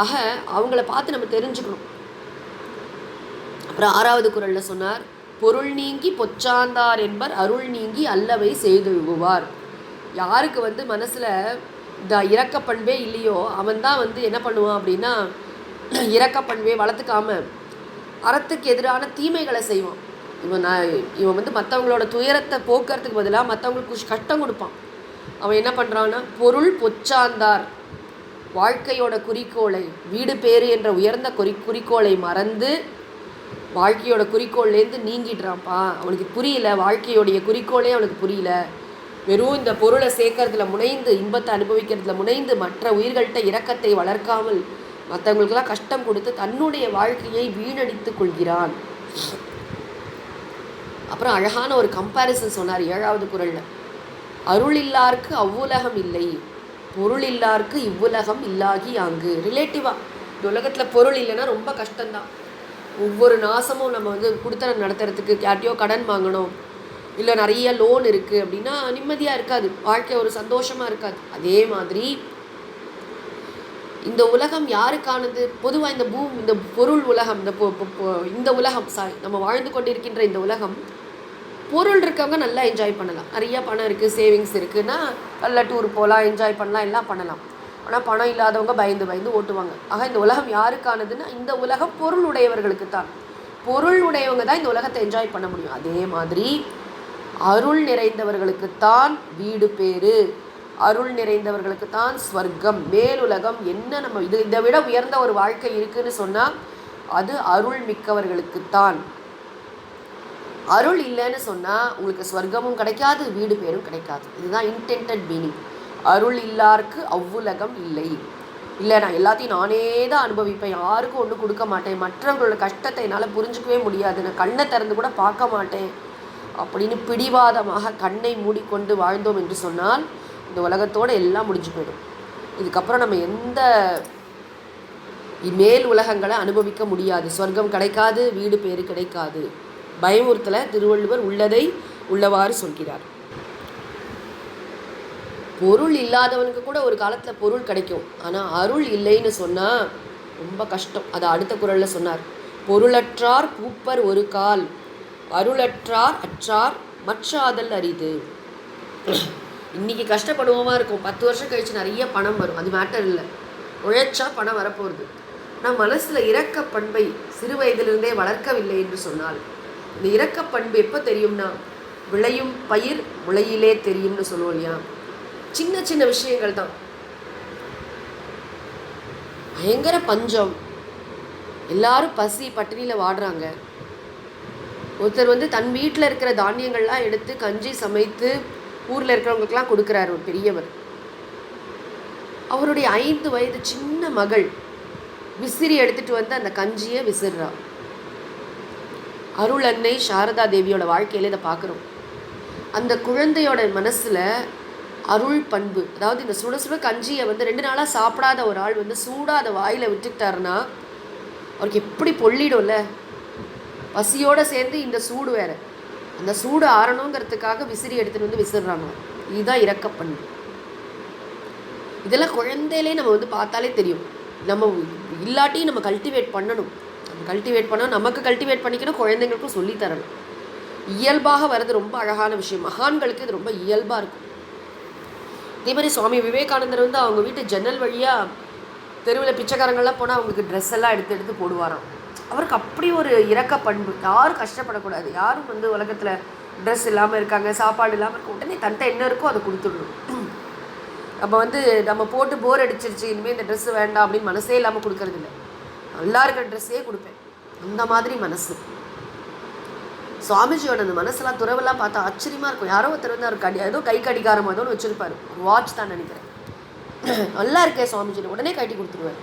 ஆக அவங்கள பார்த்து நம்ம தெரிஞ்சுக்கணும். அப்புறம் 6வது குறளில் சொன்னார், பொருள் நீங்கி பொச்சாந்தார் என்பர் அருள் நீங்கி அல்லவை செய்தொழுகுவார். யாருக்கு வந்து மனசில் இந்த இரக்கப்பண்பே இல்லையோ அவன் தான் வந்து என்ன பண்ணுவான் அப்படின்னா, இரக்கப்பண்பே வளர்த்துக்காம அறத்துக்கு எதிரான தீமைகளை செய்வான். இவன் வந்து மற்றவங்களோட துயரத்தை போக்குறதுக்கு பதிலாக மற்றவங்களுக்கு கஷ்டம் கொடுப்பான். அவன் என்ன பண்ணுறான்னா, பொருள் பொச்சாந்தார், வாழ்க்கையோட குறிக்கோளை, வீடு பேறு என்ற உயர்ந்த குறிக்கோளை மறந்து வாழ்க்கையோட குறிக்கோள்லேருந்து நீங்கிடுறான்ப்பா. அவனுக்கு புரியல, வாழ்க்கையோடைய குறிக்கோளே அவனுக்கு புரியல. வெறும் இந்த பொருளை சேர்க்கறதுல முனைந்து, இன்பத்தை அனுபவிக்கிறதுல முனைந்து, மற்ற உயிர்கள்ட்ட இரக்கத்தை வளர்க்காமல் மற்றவங்களுக்கெல்லாம் கஷ்டம் கொடுத்து தன்னுடைய வாழ்க்கையை வீணடித்து கொள்கிறான். அப்புறம் அழகான ஒரு கம்பேரிசன் சொன்னார் 7வது குறளில். அருள் இல்லார்க்கு அவ்வுலகம் இல்லை, பொருள் இல்லார்க்கு இவ்வுலகம் இல்லாகி அங்கு. ரிலேட்டிவாக இந்த உலகத்தில் பொருள் இல்லைன்னா ரொம்ப கஷ்டம்தான். ஒவ்வொரு நாசமும் நம்ம வந்து கொடுத்தனம் நடத்துறதுக்கு யார்ட்டையோ கடன் வாங்கணும், இல்லை நிறைய லோன் இருக்குது அப்படின்னா நிம்மதியாக இருக்காது, வாழ்க்கை ஒரு சந்தோஷமாக இருக்காது. அதே மாதிரி இந்த உலகம் யாருக்கானது? பொதுவாக இந்த பொருள் உலகம், இந்த உலகம் நம்ம வாழ்ந்து கொண்டிருக்கின்ற இந்த உலகம், பொருள் இருக்கவங்க நல்லா என்ஜாய் பண்ணலாம். நிறைய பணம் இருக்குது, சேவிங்ஸ் இருக்குன்னா நல்லா டூர் போகலாம், என்ஜாய் பண்ணலாம், எல்லாம் பண்ணலாம். ஆனால் பணம் இல்லாதவங்க பயந்து ஓட்டுவாங்க. ஆக இந்த உலகம் யாருக்கானதுன்னா இந்த உலகம் பொருள் உடையவர்களுக்கு தான். பொருள் உடையவங்க தான் இந்த உலகத்தை என்ஜாய் பண்ண முடியும். அதே மாதிரி அருள் நிறைந்தவர்களுக்குத்தான் வீடு பேரு, அருள் நிறைந்தவர்களுக்குத்தான் ஸ்வர்க்கம், மேலுலகம். என்ன நம்ம இதை விட உயர்ந்த ஒரு வாழ்க்கை இருக்குன்னு சொன்னால் அது அருள் மிக்கவர்களுக்குத்தான். அருள் இல்லைன்னு சொன்னால் உங்களுக்கு ஸ்வர்க்கமும் கிடைக்காது, வீடு பேரும் கிடைக்காது. இதுதான் இன்டென்டட் மீனிங். அருள் இல்லாருக்கு அவ்வுலகம் இல்லை. இல்லை, நான் எல்லாத்தையும் நானே தான் அனுபவிப்பேன், யாருக்கும் ஒன்றும் கொடுக்க மாட்டேன், மற்றவங்களோட கஷ்டத்தை என்னால் புரிஞ்சிக்கவே முடியாது, நான் கண்ணை திறந்து கூட பார்க்க மாட்டேன் அப்படின்னு பிடிவாதமாக கண்ணை மூடிக்கொண்டு வாழ்ந்தோம் என்று சொன்னால் இந்த உலகத்தோடு எல்லாம் முடிஞ்சு போயிடும். இதுக்கப்புறம் நம்ம எந்த மேல் உலகங்களை அனுபவிக்க முடியாது, சொர்க்கம் கிடைக்காது, வீடு பேரு கிடைக்காது. பயமுறுத்தலை திருவள்ளுவர் உள்ளதை உள்ளவாறு சொல்கிறார். பொருள் இல்லாதவனுக்கு கூட ஒரு காலத்தில் பொருள் கிடைக்கும், ஆனால் அருள் இல்லைன்னு சொன்னால் ரொம்ப கஷ்டம். அதை அடுத்த குறளில் சொன்னார். பொருளற்றார் பூப்பர் ஒரு கால், அருளற்றார் அற்றார் மற்றாதல் அரிது. இன்றைக்கி கஷ்டப்படுவோமா இருக்கும், 10 வருஷம் கழித்து நிறைய பணம் வரும், அது மேட்டர் இல்லை, உழைச்சா பணம் வரப்போகுது. ஆனால் மனசில் இரக்க பண்பை சிறு வயதிலிருந்தே வளர்க்கவில்லை என்று சொன்னால், இந்த இரக்க பண்பு எப்போ தெரியும்னா விளையும் பயிர் முளையிலே தெரியும்னு சொல்லுவோம் இல்லையா. சின்ன சின்ன விஷயங்கள் தான். பயங்கர பஞ்சம், எல்லாரும் பசி பட்டினியில் வாடுறாங்க. ஒருத்தர் தன் வீட்டில் இருக்கிற தானியங்கள்லாம் எடுத்து கஞ்சி சமைத்து ஊரில் இருக்கிறவங்களுக்கெல்லாம் கொடுக்குறாரு ஒரு பெரியவர். அவருடைய 5 வயது சின்ன மகள் விசிறி எடுத்துகிட்டு வந்து அந்த கஞ்சியை விசிறா. அருள் அன்னை சாரதா தேவியோட வாழ்க்கையில் இதை பார்க்குறோம். அந்த குழந்தையோட மனசில் அருள் பண்பு, அதாவது இந்த சுட சுட கஞ்சியை 2 நாளாக சாப்பிடாத ஒரு ஆள் சூடாத வாயில் விட்டுக்கிட்டாருன்னா அவருக்கு எப்படி பொள்ளிடும்ல. பசியோடு சேர்ந்து இந்த சூடு வேறு, அந்த சூடு ஆறணுங்கிறதுக்காக விசிறி எடுத்துகிட்டு வந்து விசிறாங்க. இதுதான் இரக்க பண்பு. இதெல்லாம் குழந்தையிலே நம்ம பார்த்தாலே தெரியும். நம்ம இல்லாட்டி நம்ம கல்டிவேட் பண்ணணும். நம்ம கல்டிவேட் பண்ணணும், நமக்கு கல்டிவேட் பண்ணிக்கணும், குழந்தைங்களுக்கும் சொல்லித்தரணும். இயல்பாக வர்றது ரொம்ப அழகான விஷயம். மகான்களுக்கு இது ரொம்ப இயல்பாக இருக்கும். இதே மாதிரி சுவாமி விவேகானந்தர் அவங்க வீட்டு ஜன்னல் வழியாக தெருவில் பிச்சைக்காரங்கள்லாம் போனால் அவங்களுக்கு ட்ரெஸ் எல்லாம் எடுத்து எடுத்து போடுவாராம். அவருக்கு அப்படி ஒரு இரக்க பண்பு. யாரும் கஷ்டப்படக்கூடாது, யாரும் உலகத்தில் ட்ரெஸ் இல்லாமல் இருக்காங்க, சாப்பாடு இல்லாமல் இருக்க, உடனே தன்ட்ட என்ன இருக்கோ அதை கொடுத்துடணும். நம்ம நம்ம போட்டு போர் அடிச்சிருச்சு, இனிமேல் இந்த ட்ரெஸ்ஸு வேண்டாம் அப்படின்னு மனசே இல்லாமல் கொடுக்கறது இல்லை. நல்லா இருக்கிற ட்ரெஸ்ஸே கொடுப்பேன், அந்த மாதிரி மனசு. சுவாமிஜியோட அந்த மனசெல்லாம் துறவெல்லாம் பார்த்தா ஆச்சரியமாக இருக்கும். யாரோ ஒருத்தர் அவர் ஏதோ கை கடிகாரம் ஏதோன்னு வச்சுருப்பார், வாட்ச் தான் நினைக்கிறேன். நல்லா இருக்கே சுவாமிஜி, உடனே கட்டி கொடுத்துருவார்.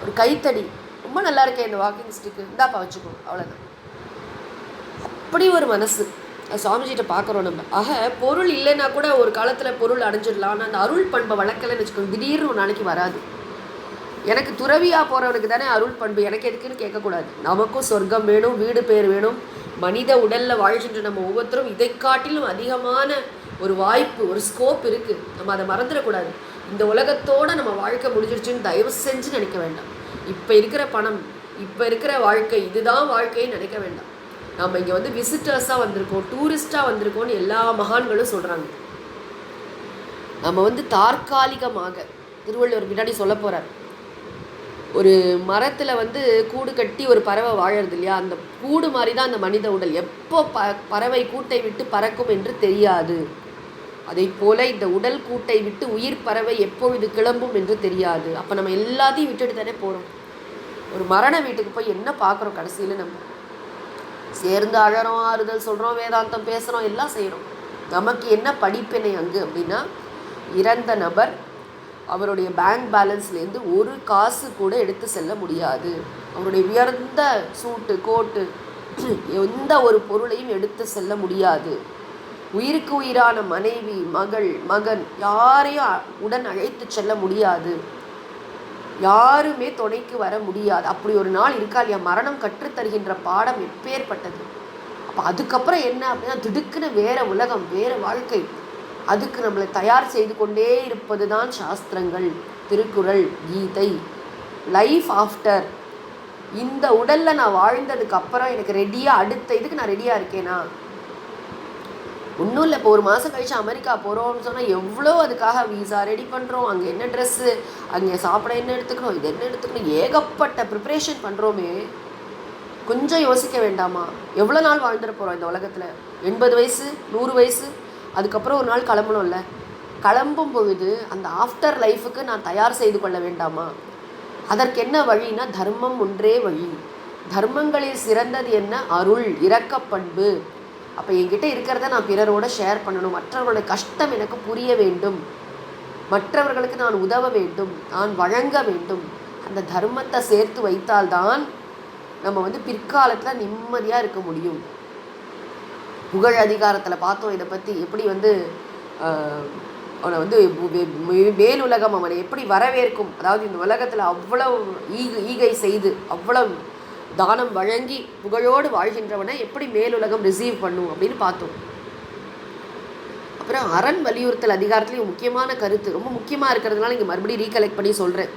ஒரு கைத்தடி, ரொம்ப நல்லா இருக்கே இந்த வாக்கிங் ஸ்டிக்கு, இந்தாப்பா வச்சுக்கோ, அவ்வளோதான். அப்படி ஒரு மனசு சுவாமிஜிகிட்ட பார்க்குறோம் நம்ம. ஆக பொருள் இல்லைன்னா கூட ஒரு காலத்தில் பொருள் அடைஞ்சிடலாம். ஆனால் அந்த அருள் பண்பை வளர்க்கலைன்னு வச்சுக்கோங்க, திடீர்னு ஒரு நாளைக்கு வராது. எனக்கு துறவியாக போகிறவனுக்கு தானே அருள் பண்பு, எனக்கு எதுக்குன்னு கேட்கக்கூடாது. நமக்கும் சொர்க்கம் வேணும், வீடு பேர் வேணும். மனித உடலில் வாழ்கின்ற நம்ம ஒவ்வொருத்தரும் இதை காட்டிலும் அதிகமான ஒரு வாய்ப்பு, ஒரு ஸ்கோப் இருக்குது. நம்ம அதை மறந்துடக்கூடாது. இந்த உலகத்தோடு நம்ம வாழ்க்கை முடிஞ்சிடுச்சுன்னு தயவு செஞ்சு நினைக்க வேண்டாம். இப்போ இருக்கிற பணம், இப்போ இருக்கிற வாழ்க்கை, இதுதான் வாழ்க்கைன்னு நினைக்க வேண்டாம். நம்ம இங்கே விசிட்டர்ஸாக வந்திருக்கோம், டூரிஸ்டாக வந்திருக்கோம்னு எல்லா மகான்களும் சொல்கிறாங்க. நம்ம தற்காலிகமாக, திருவள்ளுவர் பின்னாடி சொல்ல போகிறார், ஒரு மரத்தில் கூடு கட்டி ஒரு பறவை வாழறது இல்லையா, அந்த கூடு மாதிரி தான் அந்த மனித உடல். எப்போ பறவை கூட்டை விட்டு பறக்கும் என்று தெரியாது. அதை போல இந்த உடல் கூட்டை விட்டு உயிர் பறவை எப்பொழுது கிளம்பும் என்று தெரியாது. அப்போ நம்ம எல்லாத்தையும் விட்டுட்டு தானே போகிறோம். ஒரு மரண வீட்டுக்கு போய் என்ன பார்க்குறோம்? கடைசியில் நம்ம சேர்ந்து அழறோம், ஆறுதல் சொல்கிறோம், வேதாந்தம் பேசுகிறோம், எல்லாம் செய்கிறோம். நமக்கு என்ன படிப்பினை அங்கு அப்படின்னா, இறந்த நபர் அவருடைய பேங்க் பேலன்ஸ்லேருந்து ஒரு காசு கூட எடுத்து செல்ல முடியாது. அவருடைய உயர்ந்த சூட்டு கோட்டு எந்த ஒரு பொருளையும் எடுத்து செல்ல முடியாது. உயிருக்கு உயிரான மனைவி, மகள், மகன் யாரையும் உடன் அழைத்து செல்ல முடியாது. யாருமே துணைக்கு வர முடியாது. அப்படி ஒரு நாள் இருக்கா இல்லையா? மரணம் கற்றுத்தருகின்ற பாடம் எப்பேற்பட்டது. அப்போ அதுக்கப்புறம் என்ன அப்படின்னா, திடுக்குன்னு வேற உலகம், வேற வாழ்க்கை. அதுக்கு நம்மளை தயார் செய்து கொண்டே இருப்பது தான் சாஸ்திரங்கள், திருக்குறள், கீதை. லைஃப் ஆஃப்டர், இந்த உடலில் நான் வாழ்ந்ததுக்கு அப்புறம் எனக்கு ரெடியாக, அடுத்த இதுக்கு நான் ரெடியாக இருக்கேனா? ஒன்றும் இல்லை, இப்போ ஒரு மாதம் கழிச்சு அமெரிக்கா போகிறோம்னு சொன்னால் எவ்வளோ அதுக்காக வீசா ரெடி பண்ணுறோம், அங்கே என்ன ட்ரெஸ்ஸு, அங்கே சாப்பிட என்ன எடுத்துக்கணும், இது என்ன எடுத்துக்கணும், ஏகப்பட்ட ப்ரிப்ரேஷன் பண்ணுறோமே. கொஞ்சம் யோசிக்க வேண்டாமா? எவ்வளோ நாள் வாழ்ந்துட போகிறோம் இந்த உலகத்தில்? 80 வயசு, 100 வயசு, அதுக்கப்புறம் ஒரு நாள் கிளம்பணும்ல. கிளம்பும் பொழுது அந்த ஆஃப்டர் லைஃபுக்கு நான் தயார் செய்து கொள்ள வேண்டாமா? அதற்கு என்ன வழின்னா, தர்மம் ஒன்றே வழி. தர்மங்களில் சிறந்தது என்ன? அருள், இரக்கப்பண்பு. அப்போ என்கிட்ட இருக்கிறத நான் பிறரோட ஷேர் பண்ணணும். மற்றவர்களுடைய கஷ்டம் எனக்கு புரிய வேண்டும், மற்றவர்களுக்கு நான் உதவ வேண்டும், நான் வழங்க வேண்டும். அந்த தர்மத்தை சேர்த்து வைத்தால்தான் நம்ம பிற்காலத்தில் நிம்மதியாக இருக்க முடியும். புகழ் அதிகாரத்தில் பார்த்தோம் இதை பற்றி. எப்படி அவனை மேலுலகம் அவனை எப்படி வரவேற்கும். அதாவது இந்த உலகத்தில் அவ்வளவு ஈகை செய்து அவ்வளவு தானம் வழங்கி புகழோடு வாழ்கின்றவனை எப்படி மேலுலகம் ரிசீவ் பண்ணும் அப்படின்னு பார்த்தோம். அப்புறம் அரண் வலியுறுத்தல் அதிகாரத்துலேயும் முக்கியமான கருத்து, ரொம்ப முக்கியமாக இருக்கிறதுனால இங்கே மறுபடியும் ரீகலெக்ட் பண்ணி சொல்கிறேன்.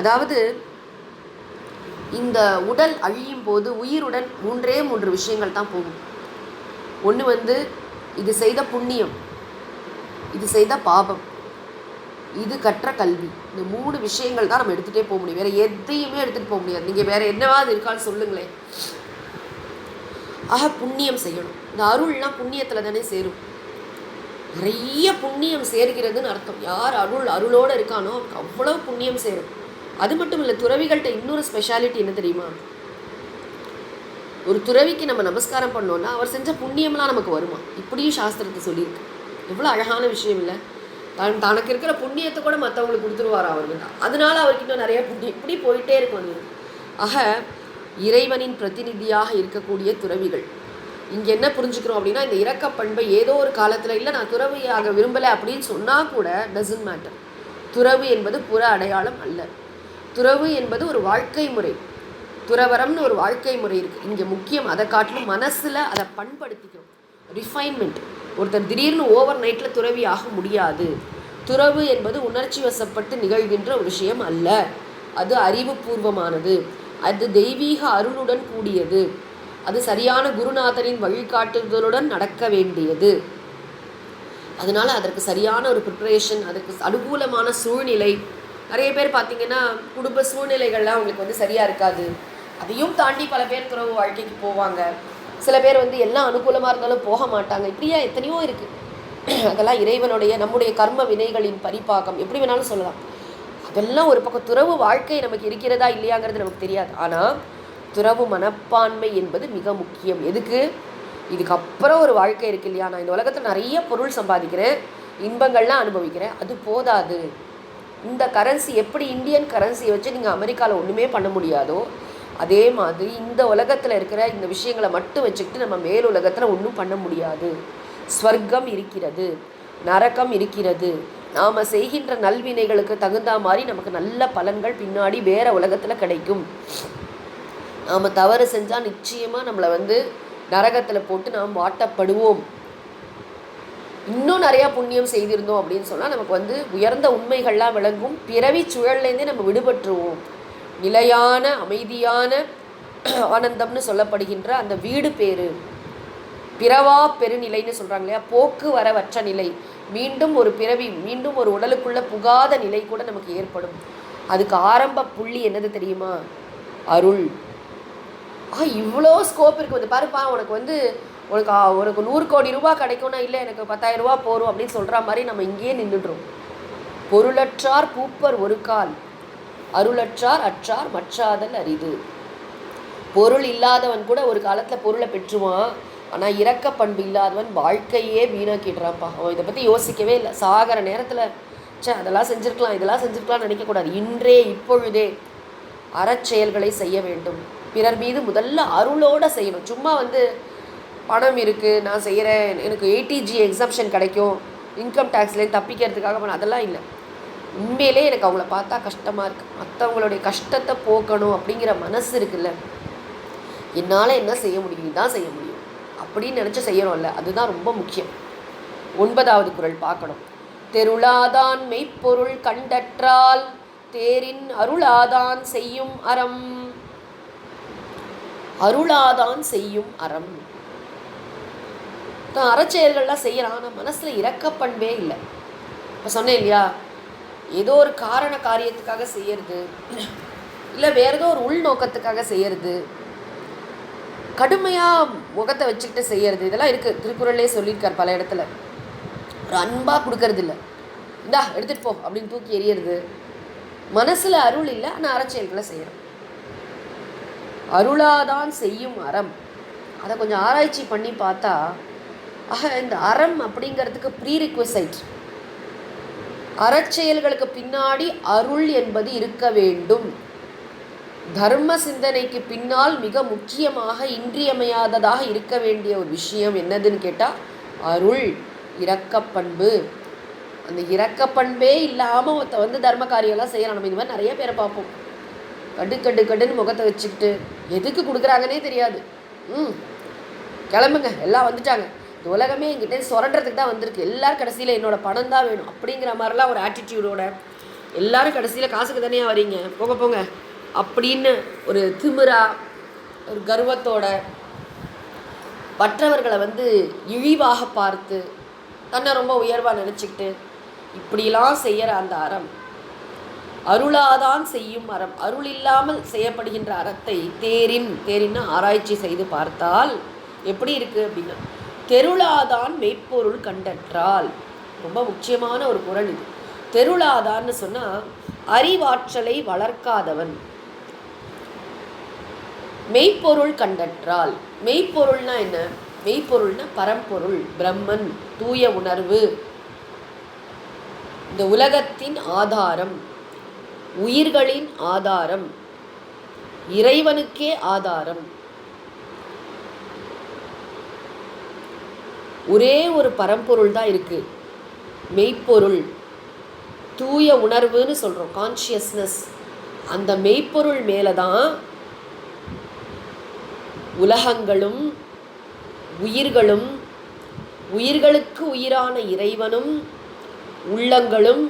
அதாவது இந்த உடல் அழியும் போது உயிருடன் 3 விஷயங்கள் தான் போகும். ஒன்று இது செய்த புண்ணியம், இது செய்த பாபம், இது கற்ற கல்வி. இந்த 3 விஷயங்கள் தான் நம்ம எடுத்துகிட்டே போக முடியும். வேறு எதையுமே எடுத்துகிட்டு போக முடியாது. நீங்கள் வேறு என்னவாது இருக்கான்னு சொல்லுங்களேன். ஆக புண்ணியம் செய்யணும். இந்த அருள்லாம் புண்ணியத்தில் தானே சேரும். நிறைய புண்ணியம் சேர்கிறதுன்னு அர்த்தம். யார் அருளோடு இருக்கானோ அவ்வளோ புண்ணியம் சேரும். அது மட்டும் இல்லை, துறவிகள்கிட்ட இன்னொரு ஸ்பெஷாலிட்டி என்ன தெரியுமா? ஒரு துறவிக்கு நம்ம நமஸ்காரம் பண்ணோன்னா அவர் செஞ்ச புண்ணியம்லாம் நமக்கு வருமா? இப்படியும் சாஸ்திரத்தை சொல்லியிருக்கு. எவ்வளோ அழகான விஷயம் இல்லை? தனக்கு இருக்கிற புண்ணியத்தை கூட மற்றவங்களுக்கு கொடுத்துருவார் அவருக்கு. அதனால அவருக்கு இன்னும் நிறைய புண்ணியம் இப்படி போயிட்டே இருக்கும். ஆக இறைவனின் பிரதிநிதியாக இருக்கக்கூடிய துறவிகள் இங்கே என்ன புரிஞ்சுக்கிறோம் அப்படின்னா, இந்த இரக்க பண்பை ஏதோ ஒரு காலத்தில் இல்லை நான் துறவியாக விரும்பலை அப்படின்னு சொன்னால் கூட டசன்ட் மேட்டர். துறவு என்பது புற அடையாளம் அல்ல. துறவு என்பது ஒரு வாழ்க்கை முறை. துறவரம்னு ஒரு வாழ்க்கை முறை இருக்குது இங்கே. முக்கியம் அதை காட்டிலும் மனசில் அதை பண்படுத்திக்கிறோம். ரிஃபைன்மெண்ட். ஒருத்தர் திடீர்னு ஓவர் நைட்டில் துறவி ஆக முடியாது. துறவு என்பது உணர்ச்சி வசப்பட்டு நிகழ்கின்ற ஒரு விஷயம் அல்ல. அது அறிவுபூர்வமானது, அது தெய்வீக அருளுடன் கூடியது, அது சரியான குருநாதரின் வழிகாட்டுதலுடன் நடக்க வேண்டியது. அதனால் அதற்கு சரியான ஒரு ப்ரிப்பரேஷன், அதற்கு அனுகூலமான சூழ்நிலை. நிறைய பேர் பார்த்திங்கன்னா குடும்ப சூழ்நிலைகள்லாம் அவங்களுக்கு சரியாக இருக்காது. அதையும் தாண்டி பல பேர் துறவு வாழ்க்கைக்கு போவாங்க. சில பேர் எல்லாம் அனுகூலமாக இருந்தாலும் போக மாட்டாங்க. இப்படியா எத்தனையோ இருக்குது. அதெல்லாம் இறைவனுடைய நம்முடைய கர்ம வினைகளின் பரிபாகம், எப்படி வேணாலும் சொல்லலாம். அதெல்லாம் ஒரு பக்கம். துறவு வாழ்க்கை நமக்கு இருக்கிறதா இல்லையாங்கிறது நமக்கு தெரியாது. ஆனால் துறவு மனப்பான்மை என்பது மிக முக்கியம். எதுக்கு? இதுக்கப்புறம் ஒரு வாழ்க்கை இருக்கு இல்லையா? நான் இந்த உலகத்தில் நிறைய பொருள் சம்பாதிக்கிறேன், இன்பங்கள்லாம் அனுபவிக்கிறேன், அது போதாது. இந்த கரன்சி எப்படி இந்தியன் கரன்சியை வச்சு நீங்கள் அமெரிக்காவில் ஒன்றுமே பண்ண முடியாதோ, அதே மாதிரி இந்த உலகத்தில் இருக்கிற இந்த விஷயங்களை மட்டும் வச்சுக்கிட்டு நம்ம மேல் உலகத்தில் ஒன்றும் பண்ண முடியாது. ஸ்வர்க்கம் இருக்கிறது, நரகம் இருக்கிறது. நாம் செய்கின்ற நல்வினைகளுக்கு தகுந்த மாதிரி நமக்கு நல்ல பலன்கள் பின்னாடி வேறு உலகத்தில் கிடைக்கும். நாம் தவறு செஞ்சால் நிச்சயமாக நம்மளை நரகத்தில் போட்டு நாம் வாட்டப்படுவோம். இன்னும் நிறையா புண்ணியம் செய்திருந்தோம் அப்படின்னு சொன்னால் நமக்கு உயர்ந்த உண்மைகள்லாம் விளங்கும். பிறவி சுழல்லேருந்தே நம்ம விடுபட்டுருவோம். நிலையான அமைதியான ஆனந்தம்னு சொல்லப்படுகின்ற அந்த வீடு பேரு பிறவா பெருநிலைன்னு சொல்கிறாங்க இல்லையா? போக்குவரவற்ற நிலை. மீண்டும் ஒரு பிறவி, மீண்டும் ஒரு உடலுக்குள்ளே புகாத நிலை கூட நமக்கு ஏற்படும். அதுக்கு ஆரம்ப புள்ளி என்னது தெரியுமா? அருள். இவ்வளோ ஸ்கோப் இருக்குது. பாருப்பா, உனக்கு உனக்கு 100 கோடி ரூபா கிடைக்கும்னா இல்லை எனக்கு 10,000 ரூபா போரும் அப்படின்னு சொல்கிற மாதிரி நம்ம இங்கேயே நின்றுடுறோம். பொருளற்றார் பூப்பர் ஒரு கால், அருளற்றார் அற்றார் மற்றாதல் அரிது. பொருள் இல்லாதவன் கூட ஒரு காலத்தில் பொருளை பெற்றுவான். ஆனால் இரக்க பண்பு இல்லாதவன் வாழ்க்கையே வீணாக்கிடுறான்ப்பா. அவன் இதை பற்றி யோசிக்கவே இல்லை. சாகிற நேரத்தில் அதெல்லாம் செஞ்சுருக்கலாம், இதெல்லாம் செஞ்சுருக்கலாம்னு நினைக்கக்கூடாது. இன்றே இப்பொழுதே அறச்செயல்களை செய்ய வேண்டும். பிறர் மீது முதல்ல அருளோடு செய்யணும். சும்மா பணம் இருக்குது நான் செய்கிறேன், எனக்கு ATG எக்ஸம்ஷன் கிடைக்கும், இன்கம் டேக்ஸ்லேருந்து தப்பிக்கிறதுக்காக பண்ண, அதெல்லாம் இல்லை. உண்மையிலே எனக்கு அவங்கள பார்த்தா கஷ்டமாக இருக்குது, மற்றவங்களுடைய கஷ்டத்தை போக்கணும் அப்படிங்கிற மனசு இருக்குல்ல, என்னால் என்ன செய்ய முடியும், இதுதான் செய்ய முடியும் அப்படின்னு நினச்சி செய்யணும்ல, அதுதான் ரொம்ப முக்கியம். 9வது குறள் பார்க்கணும். தெருளாதான் மெய்ப்பொருள் கண்டற்றால் தேரின் அருளாதான் செய்யும் அறம். அருளாதான் செய்யும் அறம். தான் அறச்செயல்கள்லாம் செய்யறான், ஆனால் மனசில் இரக்கப்பண்பே இல்லை. இப்போ சொன்னேன் இல்லையா, ஏதோ ஒரு காரியத்துக்காக செய்யறது, இல்லை வேறு ஏதோ ஒரு உள்நோக்கத்துக்காக செய்யறது, கடுமையாக முகத்தை வச்சுக்கிட்டு செய்கிறது இதெல்லாம் இருக்குது. திருக்குறள்லே சொல்லியிருக்கார் பல இடத்துல. ஒரு அன்பாக கொடுக்கறது இல்லை, இந்தா எடுத்துகிட்டு போ அப்படின்னு தூக்கி எறியறது. மனசில் அருள் இல்லை, ஆனால் அறச்செயல்களை செய்கிறோம். அருளாதான் செய்யும் அறம், அதை கொஞ்சம் ஆராய்ச்சி பண்ணி பார்த்தா இந்த அறம் அப்படிங்கிறதுக்கு ப்ரீரிக்வசைட், அறச்செயல்களுக்கு பின்னாடி அருள் என்பது இருக்க வேண்டும். தர்ம சிந்தனைக்கு பின்னால் மிக முக்கியமாக இன்றியமையாததாக இருக்க வேண்டிய ஒரு விஷயம் என்னதுன்னு கேட்டால் அருள், இரக்கப்பண்பு. அந்த இரக்கப்பண்பே இல்லாமல் ஒருத்த தர்ம காரியம்லாம் செய்யலாம். நம்ம இந்த மாதிரி நிறைய பேரை பார்ப்போம், கடுன்னு முகத்தை வச்சுக்கிட்டு எதுக்கு கொடுக்குறாங்கன்னே தெரியாது. கிளம்புங்க எல்லாம் வந்துட்டாங்க, இந்த உலகமே எங்கிட்ட சுரண்டுறதுக்கு தான் வந்திருக்கு, எல்லோரும் கடைசியில் என்னோட பணம் தான் வேணும் அப்படிங்கிற மாதிரிலாம் ஒரு ஆட்டிடியூடோட எல்லோரும் கடைசியில் காசுக்கு தானே வரீங்க, போங்க அப்படின்னு ஒரு திமிரா ஒரு கர்வத்தோட மற்றவர்களை இழிவாக பார்த்து தன்னை ரொம்ப உயர்வாக நினச்சிக்கிட்டு இப்படிலாம் செய்கிற அந்த அறம் அருளாதான் செய்யும் அறம். அருள் இல்லாமல் செய்யப்படுகின்ற அறத்தை தேரின்னு ஆராய்ச்சி செய்து பார்த்தால் எப்படி இருக்குது அப்படின்னா, தெருளாதான் மெய்ப்பொருள் கண்டற்றால். ரொம்ப முக்கியமான ஒரு குறள் இது. தெருளாதான்னு சொன்னால் அறிவாற்றலை வளர்க்காதவன். மெய்ப்பொருள் கண்டற்றால், மெய்ப்பொருள்னா என்ன? மெய்ப்பொருள்னா பரம்பொருள், பிரம்மன், தூய உணர்வு, இந்த உலகத்தின் ஆதாரம், உயிர்களின் ஆதாரம், இறைவனுக்கே ஆதாரம். ஒரே ஒரு பரம்பொருள் தான் இருக்குது, மெய்ப்பொருள், தூய உணர்வுன்னு சொல்கிறோம், கான்ஷியஸ்னஸ். அந்த மெய்ப்பொருள் மேலே தான் உலகங்களும் உயிர்களும், உயிர்களுக்கு உயிரான இறைவனும், உள்ளங்களும்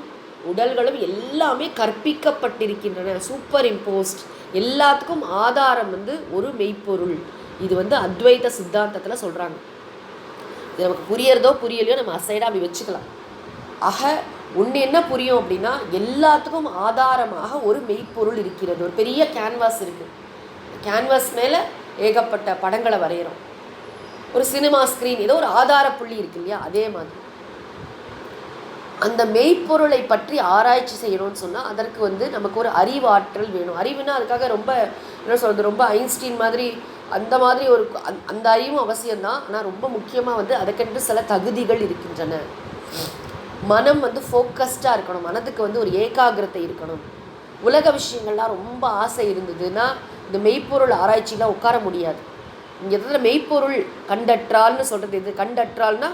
உடல்களும் எல்லாமே கற்பிக்கப்பட்டிருக்கின்றன, சூப்பர் இம்போஸ்ட். எல்லாத்துக்கும் ஆதாரம் ஒரு மெய்ப்பொருள். இது அத்வைத சித்தாந்தத்தில் சொல்கிறாங்க. இது நமக்கு புரியறதோ புரியலையோ நம்ம அசைடாக அப்படி வச்சுக்கலாம். ஆக ஒன்று என்ன புரியும் அப்படின்னா, எல்லாத்துக்கும் ஆதாரமாக ஒரு மெய்ப்பொருள் இருக்கிறது. ஒரு பெரிய கேன்வாஸ் இருக்குது, கேன்வாஸ் மேலே ஏகப்பட்ட படங்களை வரைகிறோம். ஒரு சினிமா ஸ்க்ரீன், ஏதோ ஒரு ஆதார புள்ளி இருக்கு இல்லையா, அதே மாதிரி அந்த மெய்ப்பொருளை பற்றி ஆராய்ச்சி செய்யணும்னு சொன்னால் அதற்கு நமக்கு ஒரு அறிவாற்றல் வேணும். அறிவுனா அதுக்காக ரொம்ப என்ன சொல்கிறது, ரொம்ப ஐன்ஸ்டீன் மாதிரி அந்த மாதிரி ஒரு அந்த அறிவும் அவசியம்தான். ஆனால் ரொம்ப முக்கியமாக அதுக்கென்று சில தகுதிகள் இருக்கின்றன. மனம் ஃபோக்கஸ்டாக இருக்கணும், மனதுக்கு ஒரு ஏகாகிரத்தை இருக்கணும். உலக விஷயங்கள்லாம் ரொம்ப ஆசை இருந்ததுன்னா இந்த மெய்ப்பொருள் ஆராய்ச்சிலாம் உட்கார முடியாது. இங்கே எதில் மெய்ப்பொருள் கண்டற்றால்னு சொல்கிறது எது? கண்டற்றால்னா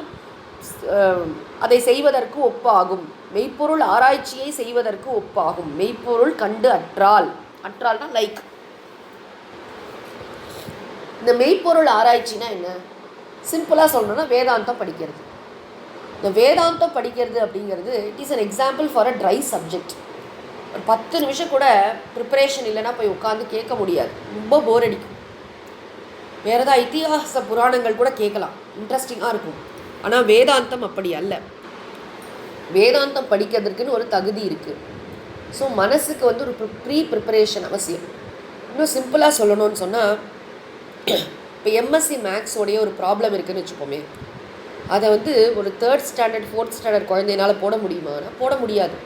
அதை செய்வதற்கு ஒப்பாகும், மெய்ப்பொருள் ஆராய்ச்சியை செய்வதற்கு ஒப்பாகும். மெய்ப்பொருள் கண்டு அற்றால்னா லைக். இந்த மெய்ப்பொருள் ஆராய்ச்சினா என்ன? சிம்பிளாக சொல்லணும்னா வேதாந்தம் படிக்கிறது. இந்த வேதாந்தம் படிக்கிறது அப்படிங்கிறது it is an example for a try subject. ஒரு 10 நிமிஷம் கூட ப்ரிப்பரேஷன் இல்லைன்னா போய் உட்காந்து கேட்க முடியாது, ரொம்ப போர் அடிக்கும். வேறு ஏதாவது இத்திஹாச புராணங்கள் கூட கேட்கலாம், இன்ட்ரெஸ்டிங்காக இருக்கும். ஆனால் வேதாந்தம் அப்படி அல்ல. வேதாந்தம் படிக்கிறதுக்குன்னு ஒரு தகுதி இருக்குது. ஸோ மனசுக்கு ஒரு ப்ரிப்பரேஷன் அவசியம். இன்னும் சிம்பிளாக சொல்லணும்னு சொன்னால், இப்போ எம்எஸ்சி மேக்ஸோடைய ஒரு ப்ராப்ளம் இருக்குதுன்னு வச்சுப்போமே, அதை ஒரு 3rd ஸ்டாண்டர்ட் 4th ஸ்டாண்டர்ட் குழந்தையினால் போட முடியுமானா போட முடியாது.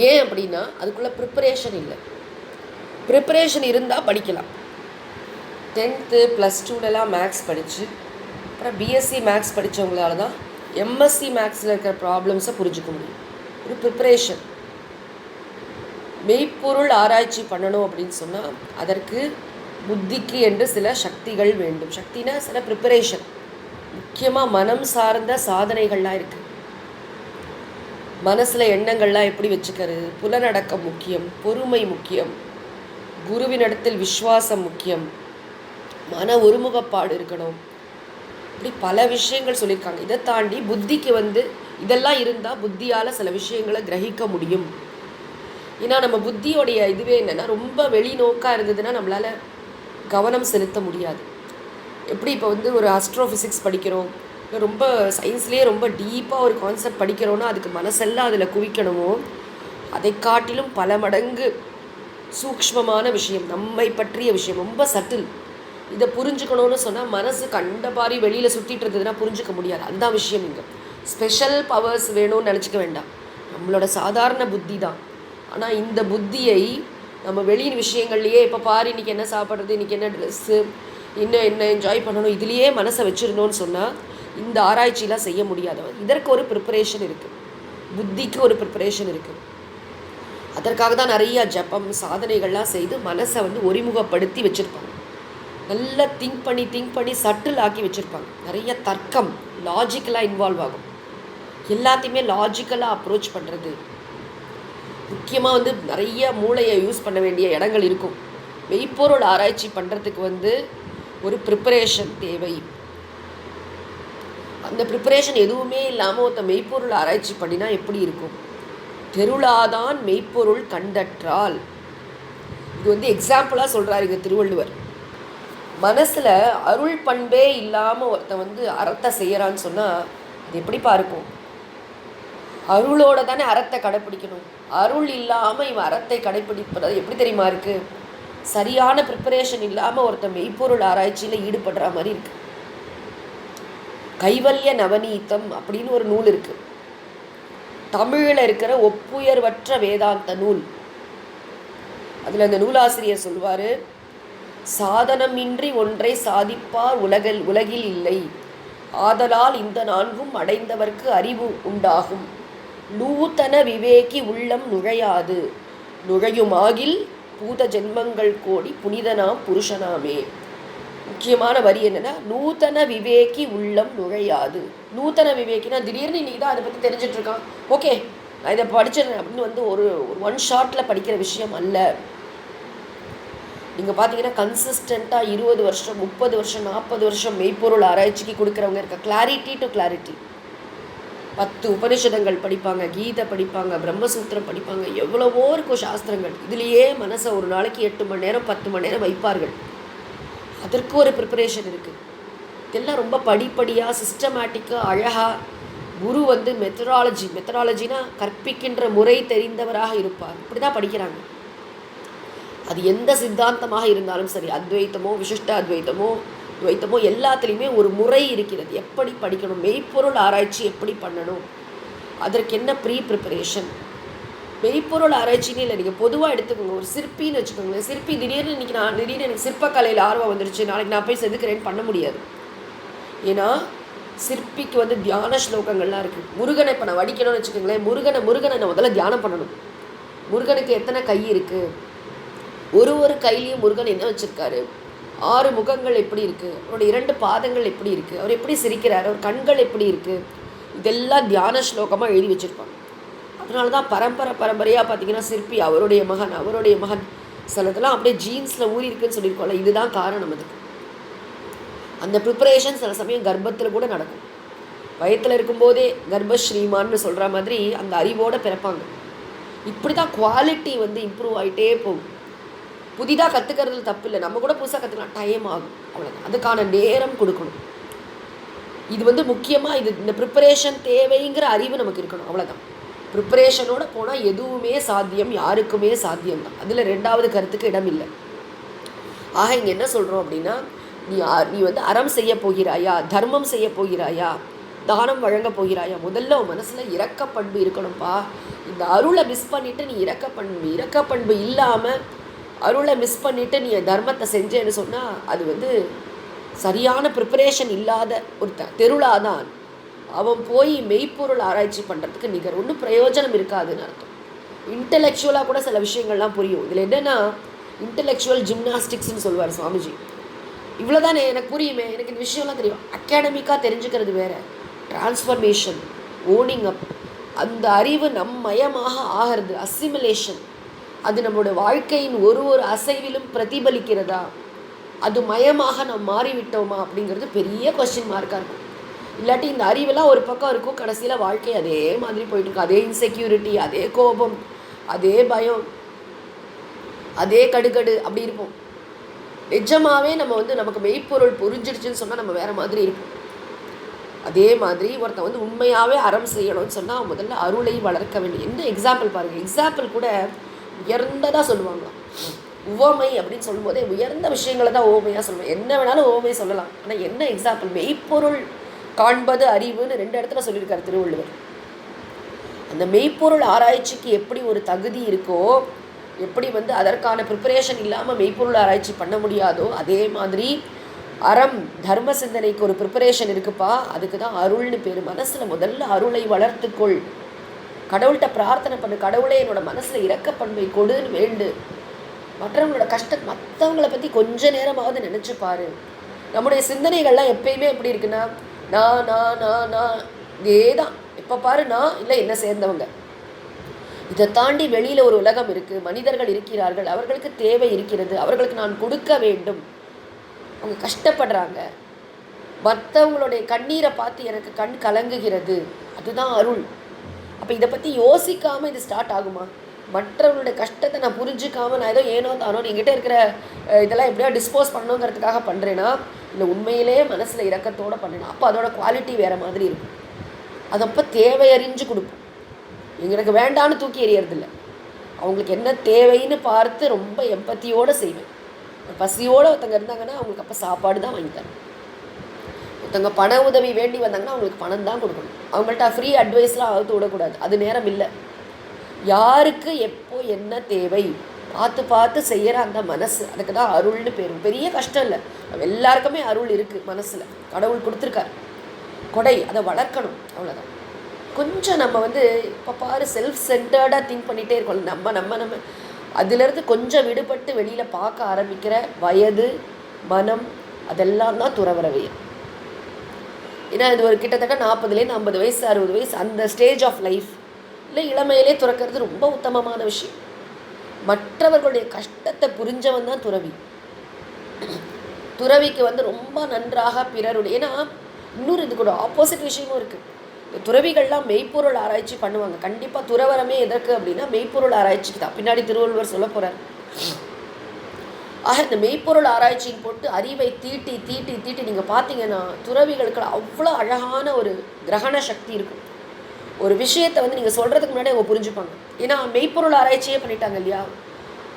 ஏன் அப்படின்னா அதுக்குள்ளே ப்ரிப்பரேஷன் இல்லை. ப்ரிப்பரேஷன் இருந்தால் படிக்கலாம். 10th +2லலாம் மேக்ஸ் படித்து அப்புறம் பிஎஸ்சி மேக்ஸ் படித்தவங்களால தான் எம்எஸ்சி மேக்ஸில் இருக்கிற ப்ராப்ளம்ஸை புரிஞ்சுக்க முடியும். ஒரு ப்ரிப்பரேஷன். மெய்ப்பொருள் ஆராய்ச்சி பண்ணணும் அப்படின்னு சொன்னால் அதற்கு புத்திக்கு என்று சில சக்திகள் வேண்டும். சக்தினா சில ப்ரிப்பரேஷன். முக்கியமாக மனம் சார்ந்த சாதனைகள்லாம் இருக்குது. மனசில் எண்ணங்கள்லாம் எப்படி வச்சுக்கிறது, புலனடக்கம் முக்கியம், பொறுமை முக்கியம், குருவினிடத்தில் விஸ்வாசம் முக்கியம், மன ஒருமுகப்பாடு இருக்கணும். இப்படி பல விஷயங்கள் சொல்லியிருக்காங்க. இதை தாண்டி புத்திக்கு இதெல்லாம் இருந்தால் புத்தியால் சில விஷயங்களை கிரகிக்க முடியும். ஏன்னா நம்ம புத்தியோடைய இதுவே என்னென்னா, ரொம்ப வெளிநோக்காக இருந்ததுன்னா நம்மளால் கவனம் செலுத்த முடியாது. எப்படி இப்போ ஒரு ஆஸ்ட்ரோஃபிசிக்ஸ் படிக்கிறோம், ரொம்ப சயின்ஸ்லேயே ரொம்ப டீப்பாக ஒரு கான்செப்ட் படிக்கிறோன்னா அதுக்கு மனசெல்லாம் அதில் குவிக்கணுமோ, அதை காட்டிலும் பல மடங்கு சூக்ஷ்மமான விஷயம், நம்மை பற்றிய விஷயம், ரொம்ப சட்டில், இதை புரிஞ்சுக்கணும்னு சொன்னால் மனசு கண்ட பாரி வெளியில் சுற்றிட்டு இருந்ததுன்னா புரிஞ்சுக்க முடியாது. அதுதான் விஷயம். இங்கே ஸ்பெஷல் பவர்ஸ் வேணும்னு நினச்சிக்க வேண்டாம், நம்மளோட சாதாரண புத்தி தான். ஆனால் இந்த புத்தியை நம்ம வெளியின் விஷயங்கள்லையே இப்போ பாரு இன்றைக்கி என்ன சாப்பிட்றது, இன்றைக்கி என்ன ட்ரெஸ்ஸு, இன்னும் என்ன என்ஜாய் பண்ணணும், இதுலேயே மனசை வச்சுருந்தோன்னு சொன்னால் இந்த ஆராய்ச்சிலாம் செய்ய முடியாதவன். இதற்கு ஒரு ப்ரிப்பரேஷன் இருக்குது, புத்திக்கு ஒரு ப்ரிப்பரேஷன் இருக்குது. அதற்காக தான் நிறையா ஜப்பம் சாதனைகள்லாம் செய்து மனசை ஒருமுகப்படுத்தி வச்சுருப்பாங்க. நல்லா திங்க் பண்ணி சட்டில் ஆக்கி வச்சுருப்பாங்க. நிறைய தர்க்கம் லாஜிக்கலாக இன்வால்வ் ஆகும். எல்லாத்தையுமே லாஜிக்கலாக அப்ரோச் பண்ணுறது. முக்கியமாக நிறைய மூளையை யூஸ் பண்ண வேண்டிய இடங்கள் இருக்கும். மெய்ப்பொருள் ஆராய்ச்சி பண்ணுறதுக்கு ஒரு ப்ரிப்பரேஷன் தேவை. அந்த ப்ரிப்பரேஷன் எதுவுமே இல்லாமல் ஒருத்த மெய்ப்பொருள் ஆராய்ச்சி பண்ணினா எப்படி இருக்கும்? தெருளாதான் மெய்ப்பொருள் கண்டற்றால். இது எக்ஸாம்பிளாக சொல்கிறார் இங்கே திருவள்ளுவர். மனசில் அருள் பண்பே இல்லாமல் ஒருத்தன் அறத்தை செய்கிறான்னு சொன்னால் இது எப்படிப்பா இருக்கும்? அருளோட தானே அறத்தை கடைப்பிடிக்கணும். அருள் இல்லாமல் இவன் அறத்தை கடைப்பிடிப்பது எப்படி தெரியுமா இருக்குது? சரியான ப்ரிப்பரேஷன் இல்லாமல் ஒருத்தன் மெய்ப்பொருள் ஆராய்ச்சியில் ஈடுபடுற மாதிரி இருக்குது. கைவல்ய நவநீதம் அப்படின்னு ஒரு நூல் இருக்குது, தமிழில் இருக்கிற ஒப்புயர்வற்ற வேதாந்த நூல். அதில் அந்த நூலாசிரியர் சொல்வார், சாதனமின்றி ஒன்றை சாதிப்பார் உலகில் இல்லை, ஆதலால் இந்த நான்கும் அடைந்தவர்க்கு அறிவு உண்டாகும், நூத்தன விவேகி உள்ளம் நுழையாது, நுழையுமாகில் பூத ஜென்மங்கள் கோடி புனிதனாம் புருஷனாமே. முக்கியமான வரி என்னென்னா, நூத்தன விவேகி உள்ளம் நுழையாது. நூத்தன விவேகினா திடீர்னு இன்றைக்கி தான் அதை பற்றி தெரிஞ்சிட்ருக்கான், ஓகே நான் இதை படிச்சிடறேன் அப்படின்னு ஒரு ஒன் ஷாட்டில் படிக்கிற விஷயம் அல்ல. நீங்கள் பார்த்தீங்கன்னா கன்சிஸ்டண்ட்டாக 20 வருஷம் 30 வருஷம் 40 வருஷம் மெய்ப்பொருள் ஆராய்ச்சிக்கு கொடுக்குறவங்க இருக்க. Clarity to clarity. 10 உபனிஷதங்கள் படிப்பாங்க, கீதை படிப்பாங்க, பிரம்மசூத்திரம் படிப்பாங்க, எவ்வளவோ இருக்கும் சாஸ்திரங்கள். இதுலேயே மனசை ஒரு நாளைக்கு 8 மணி நேரம் 10 மணி நேரம் வைப்பார்கள். அதற்கு ஒரு ப்ரிப்பரேஷன் இருக்குது. இதெல்லாம் ரொம்ப படிப்படியாக சிஸ்டமேட்டிக்காக அழகாக குரு மெத்தடாலஜினா கற்பிக்கின்ற முறை தெரிந்தவராக இருப்பார். இப்படி தான் படிக்கிறாங்க. அது எந்த சித்தாந்தமாக இருந்தாலும் சரி, அத்வைத்தமோ விசிஷ்ட அத்வைத்தமோ துவைத்தமோ எல்லாத்துலேயுமே ஒரு முறை இருக்கிறது. எப்படி படிக்கணும், மெய்ப்பொருள் ஆராய்ச்சி எப்படி பண்ணணும், அதற்கு என்ன ப்ரிப்பரேஷன். மெய்ப்பொருள் ஆராய்ச்சின்னு இல்லை, நீங்கள் பொதுவாக எடுத்துக்கோங்க. ஒரு சிற்பின்னு வச்சுக்கோங்களேன். சிற்பி திடீர்னு எனக்கு சிற்பக்கலையில் ஆர்வம் வந்துருச்சு, நாளைக்கு நான் போய் செதுக்கிறேன்னு பண்ண முடியாது. ஏன்னா சிற்பிக்கு தியான ஸ்லோகங்கள்லாம் இருக்குது. முருகனை இப்போ நான் வடிக்கணும்னு வச்சுக்கோங்களேன், முருகனை நான் முதல்ல தியானம் பண்ணணும். முருகனுக்கு எத்தனை கை இருக்குது, ஒரு கையிலையும் முருகன் என்ன வச்சுருக்காரு, 6 முகங்கள் எப்படி இருக்குது, அவருடைய 2 பாதங்கள் எப்படி இருக்குது, அவர் எப்படி சிரிக்கிறார், அவர் கண்கள் எப்படி இருக்குது, இதெல்லாம் தியான ஸ்லோகமாக எழுதி வச்சுருப்பாங்க. அதனால தான் பரம்பரையாக பார்த்திங்கன்னா சிற்பி அவருடைய மகன் சிலதெல்லாம் அப்படியே ஜீன்ஸில் ஊறி இருக்குன்னு சொல்லியிருக்கோம்ல. இதுதான் காரணம். அதுக்கு அந்த ப்ரிப்பரேஷன் சில சமயம் கர்ப்பத்தில் கூட நடக்கும். வயத்தில் இருக்கும்போதே கர்ப்பஸ்ரீமான்னு சொல்கிற மாதிரி அந்த அறிவோடு பிறப்பாங்க. இப்படி தான் குவாலிட்டி இம்ப்ரூவ் ஆகிட்டே போகும். புதிதாக கற்றுக்கிறது தப்பு இல்லை, நம்ம கூட புதுசாக கற்றுக்கலாம், டைம் ஆகும், அவ்வளோதான். அதுக்கான நேரம் கொடுக்கணும். இது முக்கியமாக இந்த ப்ரிப்பரேஷன் தேவைங்கிற அறிவு நமக்கு இருக்கணும், அவ்வளோதான். ப்ரிப்பரேஷனோடு போனால் எதுவுமே சாத்தியம், யாருக்குமே சாத்தியம்தான். அதில் 2வது கருத்துக்கு இடம் இல்லை. ஆக இங்கே என்ன சொல்கிறோம் அப்படின்னா, நீ அறம் செய்ய போகிறாயா, தர்மம் செய்ய போகிறாயா, தானம் வழங்க போகிறாயா, முதல்ல உன் மனசில் இரக்கப்பண்பு இருக்கணும்ப்பா. இந்த அருளை மிஸ் பண்ணிவிட்டு நீ இரக்கப்பண்பு இல்லாமல் அருளை மிஸ் பண்ணிவிட்டு நீ தர்மத்தை செஞ்சேன்னு சொன்னால் அது சரியான ப்ரிப்பரேஷன் இல்லாத ஒரு தெருளாதான். அவன் போய் மெய்ப்பொருள் ஆராய்ச்சி பண்ணுறதுக்கு நிகர் ஒன்றும் பிரயோஜனம் இருக்காதுன்னு அர்த்தம். இன்டெலெக்சுவலாக கூட சில விஷயங்கள்லாம் புரியும். இதில் என்னென்னா இன்டெலெக்சுவல் ஜிம்னாஸ்டிக்ஸ்ன்னு சொல்லுவார் சுவாமிஜி. இவ்வளோ தானே எனக்கு புரியுமே, எனக்கு இந்த விஷயம்லாம் தெரியும். அகாடமிக்காக தெரிஞ்சுக்கிறது வேறு, டிரான்ஸ்ஃபர்மேஷன், ஓனிங் அப், அந்த அறிவு மயமாக ஆகிறது, அசிமிலேஷன், அது நம்மளோட வாழ்க்கையின் ஒரு அசைவிலும் பிரதிபலிக்கிறதா, அது மயமாக நாம் மாறிவிட்டோமா அப்படிங்கிறது பெரிய கொஸ்டின் மார்க்காக இருக்கும். இல்லாட்டி இந்த அறிவெல்லாம் ஒரு பக்கம் இருக்கும், கடைசியில் வாழ்க்கை அதே மாதிரி போயிட்டுருக்கும். அதே இன்செக்யூரிட்டி, அதே கோபம், அதே பயம், அதே கடுகடு அப்படி இருப்போம். நிஜமாகவே நம்ம நமக்கு மெய்ப்பொருள் புரிஞ்சிடுச்சுன்னு சொன்னால் நம்ம வேறு மாதிரி இருப்போம். அதே மாதிரி ஒருத்தன் உண்மையாகவே அறம் செய்யணும்னு சொன்னால் முதல்ல அருளை வளர்க்க வேண்டும். என்ன எக்ஸாம்பிள் பாருங்கள், எக்ஸாம்பிள் கூட உயர்ந்ததாக சொல்லுவாங்க. உவமை அப்படின்னு சொல்லும்போதே உயர்ந்த விஷயங்களை தான் ஓமையாக சொல்லுவேன். என்ன வேணாலும் ஓமை சொல்லலாம். ஆனால் என்ன எக்ஸாம்பிள்? மெய்ப்பொருள் காண்பது அறிவுன்னு 2 இடத்துல சொல்லியிருக்காரு திருவள்ளுவர். அந்த மெய்ப்பொருள் ஆராய்ச்சிக்கு எப்படி ஒரு தகுதி இருக்கோ, எப்படி அதற்கான ப்ரிப்பரேஷன் இல்லாமல் மெய்ப்பொருள் ஆராய்ச்சி பண்ண முடியாதோ, அதே மாதிரி அறம் தர்ம சிந்தனைக்கு ஒரு ப்ரிப்பரேஷன் இருக்குப்பா. அதுக்கு தான் அருள்னு பேர். மனசில் முதல்ல அருளை வளர்த்துக்கொள். கடவுள்கிட்ட பிரார்த்தனை பண்ணு, கடவுளே என்னோட மனசில் இரக்கப்பண்மை கொடுன்னு வேண்டு. மற்றவங்களோட மற்றவங்களை பற்றி கொஞ்ச நேரமாவது நினச்சி பாரு. நம்முடைய சிந்தனைகள்லாம் எப்பயுமே எப்படி இருக்குன்னா, நான் இதே தான். எப்போ பாரு நான் இல்லை என்ன சேர்ந்தவங்க. இதை தாண்டி வெளியில் ஒரு உலகம் இருக்குது, மனிதர்கள் இருக்கிறார்கள், அவர்களுக்கு தேவை இருக்கிறது, அவர்களுக்கு நான் கொடுக்க வேண்டும். அவங்க கஷ்டப்படுறாங்க, மற்றவங்களுடைய கண்ணீரை பார்த்து எனக்கு கண் கலங்குகிறது. அதுதான் அருள். அப்போ இதை பற்றி யோசிக்காமல் இது ஸ்டார்ட் ஆகுமா? மற்றவங்களுடைய கஷ்டத்தை நான் புரிஞ்சிக்காமல் நான் ஏதோ ஏனோ தானோ என்கிட்ட இருக்கிற இதெல்லாம் எப்படியா டிஸ்போஸ் பண்ணணுங்கிறதுக்காக பண்ணுறேன்னா, இல்லை உண்மையிலே மனசில் இரக்கத்தோடு பண்ணேன்னா அப்போ அதோட குவாலிட்டி வேறு மாதிரி இருக்கும். அதப்போ தேவையறிஞ்சு கொடுப்போம். எங்களுக்கு வேண்டான்னு தூக்கி எறியறதில்லை. அவங்களுக்கு என்ன தேவைன்னு பார்த்து ரொம்ப எம்பத்தியோடு செய்வேன். பசியோடு ஒருத்தங்க இருந்தாங்கன்னா அவங்களுக்கு அப்போ சாப்பாடு தான் வாங்கி தரணும். ஒருத்தங்க பண உதவி வேண்டி வந்தாங்கன்னா அவங்களுக்கு பணம் தான் கொடுக்கணும். அவங்கள்ட்ட ஃப்ரீ அட்வைஸ்லாம் அவுத்து விடக்கூடாது. அது நேரம் இல்லை. யாருக்கு எப்போ என்ன தேவை பார்த்து பார்த்து செய்கிற அந்த மனசு, அதுக்கு தான் அருள்னு பேர். பெரிய கஷ்டம் இல்லை, எல்லாருக்குமே அருள் இருக்குது மனசில். கடவுள் கொடுத்துருக்காரு கொடை, அதை வளர்க்கணும், அவ்வளோதான். கொஞ்சம் நம்ம இப்போ பாரு செல்ஃப் சென்டர்டாக திங்க் பண்ணிகிட்டே இருக்கோம். நம்ம அதிலேருந்து கொஞ்சம் விடுபட்டு வெளியில் பார்க்க ஆரம்பிக்கிற வயது மனம் அதெல்லாம் தான் துறவரவியல். ஏன்னா இது ஒரு கிட்டத்தட்ட 40லேருந்து 50 வயசு 60 வயசு அந்த ஸ்டேஜ் ஆஃப் லைஃப் இல்லை இளமையிலே துறக்கிறது ரொம்ப உத்தமமான விஷயம். மற்றவர்களுடைய கஷ்டத்தை புரிஞ்சவன் தான் துறவி. துறவிக்கு ரொம்ப நன்றாக பிறருடைய, ஏன்னா இன்னொரு இது கூட ஆப்போசிட் விஷயமும் இருக்குது. துறவிகள்லாம் மெய்ப்பொருள் ஆராய்ச்சி பண்ணுவாங்க. கண்டிப்பாக துறவரமே எதற்கு அப்படின்னா மெய்ப்பொருள் ஆராய்ச்சிக்கு தான். பின்னாடி திருவள்ளுவர் சொல்ல போகிறார். ஆக இந்த மெய்ப்பொருள் ஆராய்ச்சின்னு போட்டு அறிவை தீட்டி தீட்டி தீட்டி நீங்கள் பார்த்தீங்கன்னா துறவிகளுக்கு அவ்வளோ அழகான ஒரு கிரகண சக்தி இருக்கும். ஒரு விஷயத்தை நீங்கள் சொல்கிறதுக்கு முன்னாடி அவங்க புரிஞ்சுப்பாங்க. ஏன்னா மெய்ப்பொருள் ஆராய்ச்சியே பண்ணிட்டாங்க இல்லையா.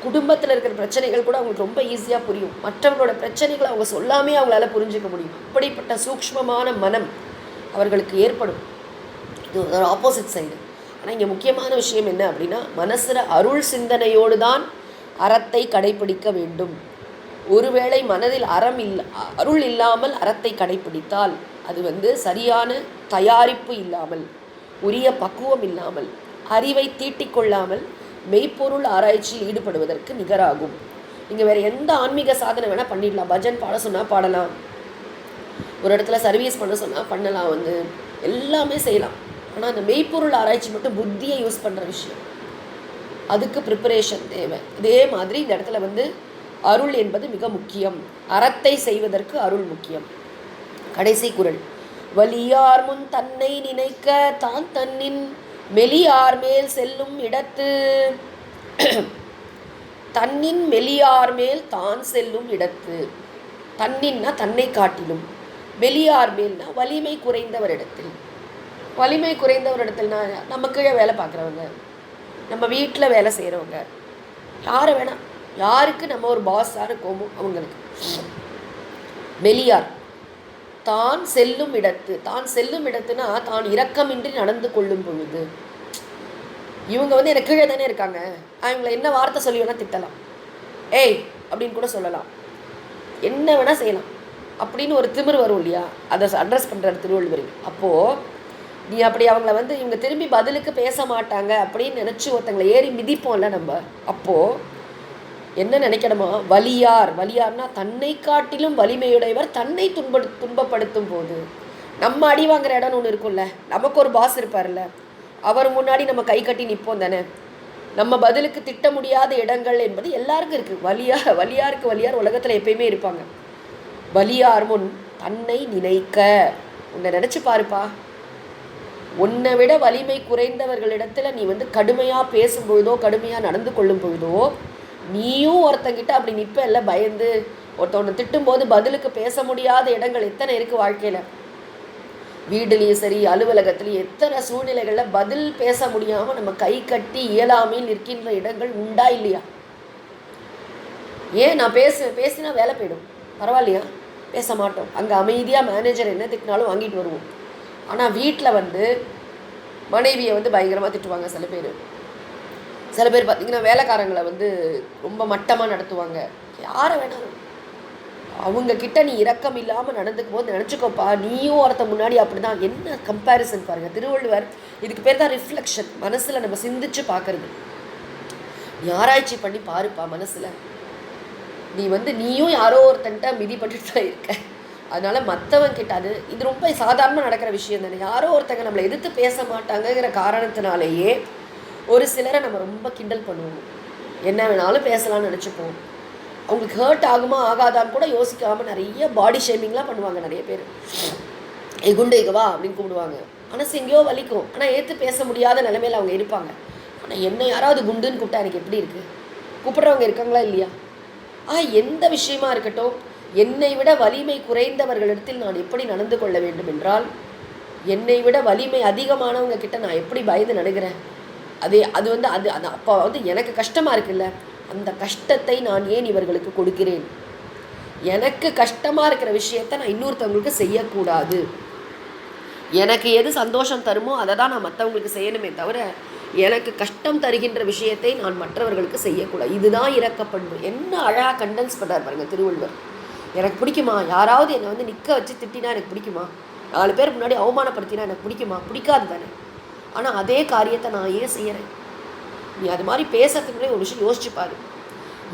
குடும்பத்தில் இருக்கிற பிரச்சனைகள் கூட அவங்களுக்கு ரொம்ப ஈஸியாக புரியும். மற்றவங்களோட பிரச்சனைகளை அவங்க சொல்லாமே அவங்களால புரிஞ்சிக்க முடியும். அப்படிப்பட்ட சூக்ஷ்மமான மனம் அவர்களுக்கு ஏற்படும். இது ஒரு ஆப்போசிட் சைடு. ஆனால் இங்கே முக்கியமான விஷயம் என்ன அப்படின்னா, மனசில் அருள் சிந்தனையோடு தான் அறத்தை கடைப்பிடிக்க வேண்டும். ஒருவேளை மனதில் அருள் இல்லாமல் அறத்தை கடைப்பிடித்தால் அது சரியான தயாரிப்பு இல்லாமல், உரிய பக்குவம் இல்லாமல், அறிவை தீட்டிக்கொள்ளாமல் மெய்ப்பொருள் ஆராய்ச்சியில் ஈடுபடுவதற்கு நிகராகும். நீங்கள் வேறு எந்த ஆன்மீக சாதனை வேணால் பண்ணிடலாம். பஜன் பாட சொன்னால் பாடலாம், ஒரு இடத்துல சர்வீஸ் பண்ண சொன்னால் பண்ணலாம், எல்லாமே செய்யலாம். ஆனால் அந்த மெய்ப்பொருள் ஆராய்ச்சி மட்டும் புத்தியை யூஸ் பண்ணுற விஷயம். அதுக்கு ப்ரிப்பரேஷன் தேவை. இதே மாதிரி இந்த இடத்துல அருள் என்பது மிக முக்கியம். அறத்தை செய்வதற்கு அருள் முக்கியம். கடைசி குறள், வலியார் முன் தன்னை நினைக்க தான் தன்னின் மெலியார் மேல் செல்லும் இடத்து. தன்னின் மெலியார் மேல் தான் செல்லும் இடத்து. தன்னின்னா தன்னை காட்டிலும், மெலியார் மேல்னா வலிமை குறைந்தவரிடத்தில். வலிமை குறைந்தவரிடத்தில்னா நம்ம கீழே வேலை பார்க்குறவங்க, நம்ம வீட்டில் வேலை செய்கிறவங்க, யாரை வேணால், யாருக்கு நம்ம ஒரு பாஸாக இருக்கோமோ அவங்களுக்கு. மெலியார் தான் செல்லும் இடத்து. தான் செல்லும் இடத்துனா தான் இரக்கமின்றி நடந்து கொள்ளும் பொழுது. இவங்க எனக்கு கீழே தானே இருக்காங்க, அவங்கள என்ன வார்த்தை சொல்லி வேணால் திட்டலாம், ஏய் அப்படின்னு கூட சொல்லலாம், என்ன வேணால் செய்யலாம் அப்படின்னு ஒரு திமிர் வரும் இல்லையா. அதை அட்ரஸ் பண்ணுறாரு திருவள்ளுவர். அப்போது நீ அப்படி அவங்கள இவங்க திரும்பி பதிலுக்கு பேச மாட்டாங்க அப்படின்னு நினச்சி ஒருத்தங்களை ஏறி மிதிப்போம்ல நம்ம. அப்போது என்ன நினைக்கணுமா, வலியார்னா தன்னை காட்டிலும் வலிமையுடையவர் தன்னை துன்பப்படுத்தும் போது. நம்ம அடி வாங்குற இடம்னு ஒன்று இருக்கும்ல, நமக்கு ஒரு பாஸ் இருப்பார்ல, அவர் முன்னாடி நம்ம கை கட்டி நிற்போம் தானே. நம்ம பதிலுக்கு திட்ட முடியாத இடங்கள் என்பது எல்லாருக்கும் இருக்குது. வலியாருக்கு உலகத்தில் எப்பயுமே இருப்பாங்க. வலியார் முன் தன்னை நினைக்க. உன்னை நினச்சி பாருப்பா, உன்னை விட வலிமை குறைந்தவர்களிடத்தில் நீ கடுமையாக பேசும்பொழுதோ கடுமையாக நடந்து கொள்ளும் பொழுதோ நீயும் ஒருத்தங்கிட்ட அப்படி நிற்ப இல்லை, பயந்து. ஒருத்தவனை திட்டும்போது பதிலுக்கு பேச முடியாத இடங்கள் எத்தனை இருக்குது வாழ்க்கையில். வீடுலேயும் சரி அலுவலகத்துலேயும் எத்தனை சூழ்நிலைகளில் பதில் பேச முடியாமல் நம்ம கை கட்டி இயலாமையில் நிற்கின்ற இடங்கள் உண்டா இல்லையா? ஏன் நான் பேசினா வேலை போயிடும், பரவாயில்லையா, பேச மாட்டோம். அங்கே அமைதியாக மேனேஜர் என்ன திட்டினாலும் வாங்கிட்டு வருவோம். ஆனால் வீட்டில் வந்து மனைவியை வந்து பயங்கரமாக திட்டுவாங்க சில பேர். சில பேர் பார்த்திங்கன்னா வேலைக்காரங்களை வந்து ரொம்ப மட்டமாக நடத்துவாங்க. யாரை வேணாலும் அவங்கக்கிட்ட நீ இரக்கம் இல்லாமல் நடந்துக்கும் போது நினச்சிக்கோப்பா, நீயும் ஒருத்த முன்னாடி அப்படி தான். என்ன கம்பேரிசன் பாருங்கள். திருவள்ளுவர் இதுக்கு பேர் தான் ரிஃப்ளெக்ஷன். மனசில் நம்ம சிந்திச்சு பார்க்குறது. நீ ஆராய்ச்சி பண்ணி பாருப்பா மனசில். நீ வந்து நீயும் யாரோ ஒருத்தன்ட்ட மிதிப்பட்டு தான் இருக்க. அதனால் மற்றவன் கிட்ட இது ரொம்ப சாதாரணமாக நடக்கிற விஷயம் தானே. யாரோ ஒருத்தங்க நம்மளை எதிர்த்து பேச மாட்டாங்கங்கிற காரணத்தினாலேயே ஒரு சிலரை நம்ம ரொம்ப கிண்டல் பண்ணுவோம். என்ன வேணாலும் பேசலாம்னு நினச்சிப்போம். அவங்களுக்கு ஹர்ட் ஆகுமா ஆகாதான்னு கூட யோசிக்காமல் நிறைய பாடி ஷேமிங்லாம் பண்ணுவாங்க நிறைய பேர். குண்டு வா அப்படின்னு கூப்பிடுவாங்க. மனசு எங்கேயோ வலிக்கும். ஆனால் ஏற்று பேச முடியாத நிலைமையில் அவங்க இருப்பாங்க. ஆனால் என்ன யாராவது குண்டுன்னு கூப்பிட்டா எனக்கு எப்படி இருக்குது? கூப்பிட்றவங்க இருக்காங்களா இல்லையா? எந்த விஷயமா இருக்கட்டும், என்னை விட வலிமை குறைந்தவர்களிடத்தில் நான் எப்படி நடந்து கொள்ள வேண்டும் என்றால், என்னை விட வலிமை அதிகமானவங்க கிட்ட நான் எப்படி பயந்து நடுகிறேன். அது வந்து அப்போ வந்து எனக்கு கஷ்டமாக இருக்குல்ல, அந்த கஷ்டத்தை நான் ஏன் இவர்களுக்கு கொடுக்கிறேன்? எனக்கு கஷ்டமாக இருக்கிற விஷயத்த நான் இன்னொருத்தவங்களுக்கு செய்யக்கூடாது. எனக்கு எது சந்தோஷம் தருமோ அதை தான் நான் மற்றவங்களுக்கு செய்யணுமே தவிர, எனக்கு கஷ்டம் தருகின்ற விஷயத்தை நான் மற்றவர்களுக்கு செய்யக்கூடாது. இதுதான் இரக்கப்பண்பு. என்ன அழகாக கண்டென்ஸ் பண்ணுறார் பாருங்கள் திருவள்ளுவர். எனக்கு பிடிக்குமா? யாராவது என்னை வந்து நிற்க வச்சு திட்டினா எனக்கு பிடிக்குமா? 4 பேர் முன்னாடி அவமானப்படுத்தினா எனக்கு பிடிக்குமா? பிடிக்காது தானே. ஆனால் அதே காரியத்தை நான் ஏன் செய்கிறேன்? நீ அது மாதிரி பேசுறதுக்கு முன்னாடி ஒரு விஷயம் யோசிச்சுப்பாரு.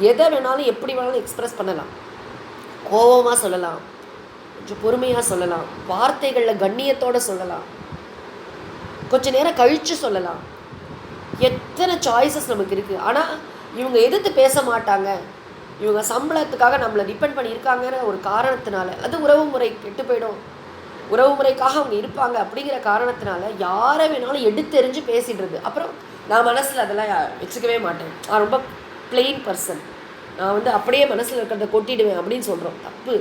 எதை வேணாலும் எப்படி வேணாலும் எக்ஸ்ப்ரெஸ் பண்ணலாம். கோபமாக சொல்லலாம், கொஞ்சம் பொறுமையாக சொல்லலாம், வார்த்தைகளில் கண்ணியத்தோடு சொல்லலாம், கொஞ்சம் நேரம் கழித்து சொல்லலாம். எத்தனை சாய்ஸஸ் நமக்கு இருக்குது. ஆனால் இவங்க எதிர்த்து பேச மாட்டாங்க, இவங்க சம்பளத்துக்காக நம்மளை டிபெண்ட் பண்ணியிருக்காங்கிற ஒரு காரணத்தினால, அது உறவு முறை கெட்டு போயிடும், உறவு முறைக்காக அவங்க இருப்பாங்க அப்படிங்கிற காரணத்தினால யாரை வேணாலும் எடுத்தெறிஞ்சு பேசிடுறது. அப்புறம் நான் மனசில் அதெல்லாம் வச்சுக்கவே மாட்டேன், நான் ரொம்ப பிளெயின் பர்சன், நான் வந்து அப்படியே மனசில் இருக்கிறத கொட்டிடுவேன் அப்படின்னு சொல்கிறோம். தப்பு.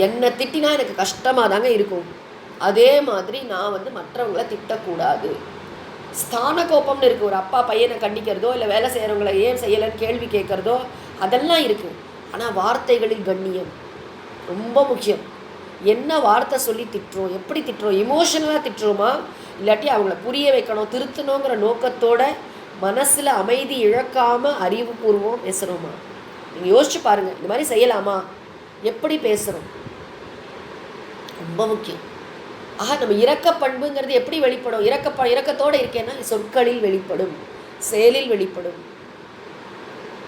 என்னை திட்டினா எனக்கு கஷ்டமாக தாங்க இருக்கும். அதே மாதிரி நான் வந்து மற்றவங்களை திட்டக்கூடாது. ஸ்தான கோபம்னு இருக்குது. ஒரு அப்பா பையனை கண்டிக்கிறதோ இல்லை வேலை செய்கிறவங்களை ஏன் செய்யலைன்னு கேள்வி கேட்குறதோ அதெல்லாம் இருக்குது. ஆனால் வார்த்தைகளில் கண்ணியம் ரொம்ப முக்கியம். என்ன வார்த்தை சொல்லி திட்டுறோம், எப்படி திட்டுறோம், இமோஷனலாக திட்டுறோமா இல்லாட்டி அவங்கள புரிய வைக்கணும் திருத்தணுங்கிற நோக்கத்தோட மனசில் அமைதி இழக்காமல் அறிவுபூர்வம் பேசுகிறோமா? நீங்கள் யோசிச்சு பாருங்கள். இந்த மாதிரி செய்யலாமா? எப்படி பேசுகிறோம் ரொம்ப முக்கியம். நம்ம இரக்க பண்புங்கிறது எப்படி வெளிப்படும்? இரக்கத்தோடு இருக்கேன்னா சொற்களில் வெளிப்படும், செயலில் வெளிப்படும்.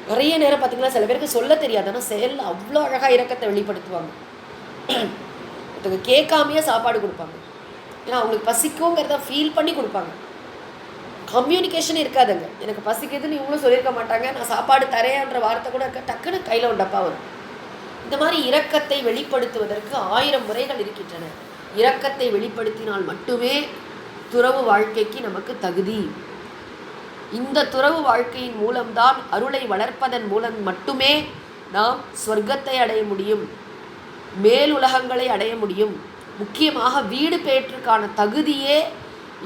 நிறைய நேரம் பார்த்தீங்கன்னா சில பேருக்கு சொல்ல தெரியாது, ஆனால் செயலில் அவ்வளோ அழகாக இரக்கத்தை வெளிப்படுத்துவாங்க. ஒருத்தவங்க கேட்காமையே சாப்பாடு கொடுப்பாங்க, ஏன்னா அவங்களுக்கு பசிக்குங்கிறத ஃபீல் பண்ணி கொடுப்பாங்க. கம்யூனிகேஷன் இருக்காதுங்க. எனக்கு பசிக்குதுன்னு இவங்களும் சொல்லியிருக்க மாட்டாங்க, நான் சாப்பாடு தரேன்ற வார்த்தை கூட இருக்க, டக்குன்னு கையில் ஒரு டப்பா வரும். இந்த மாதிரி இரக்கத்தை வெளிப்படுத்துவதற்கு 1000 முறைகள் இருக்கின்றன. இரக்கத்தை வெளிப்படுத்தினால் மட்டுமே துறவு வாழ்க்கைக்கு நமக்கு தகுதி. இந்த துறவு வாழ்க்கையின் மூலம்தான் அருளை வளர்ப்பதன் மூலம் மட்டுமே நாம் சொர்க்கத்தை அடைய முடியும், மேலுலகங்களை அடைய முடியும். முக்கியமாக வீடு பேற்றுக்கான தகுதியே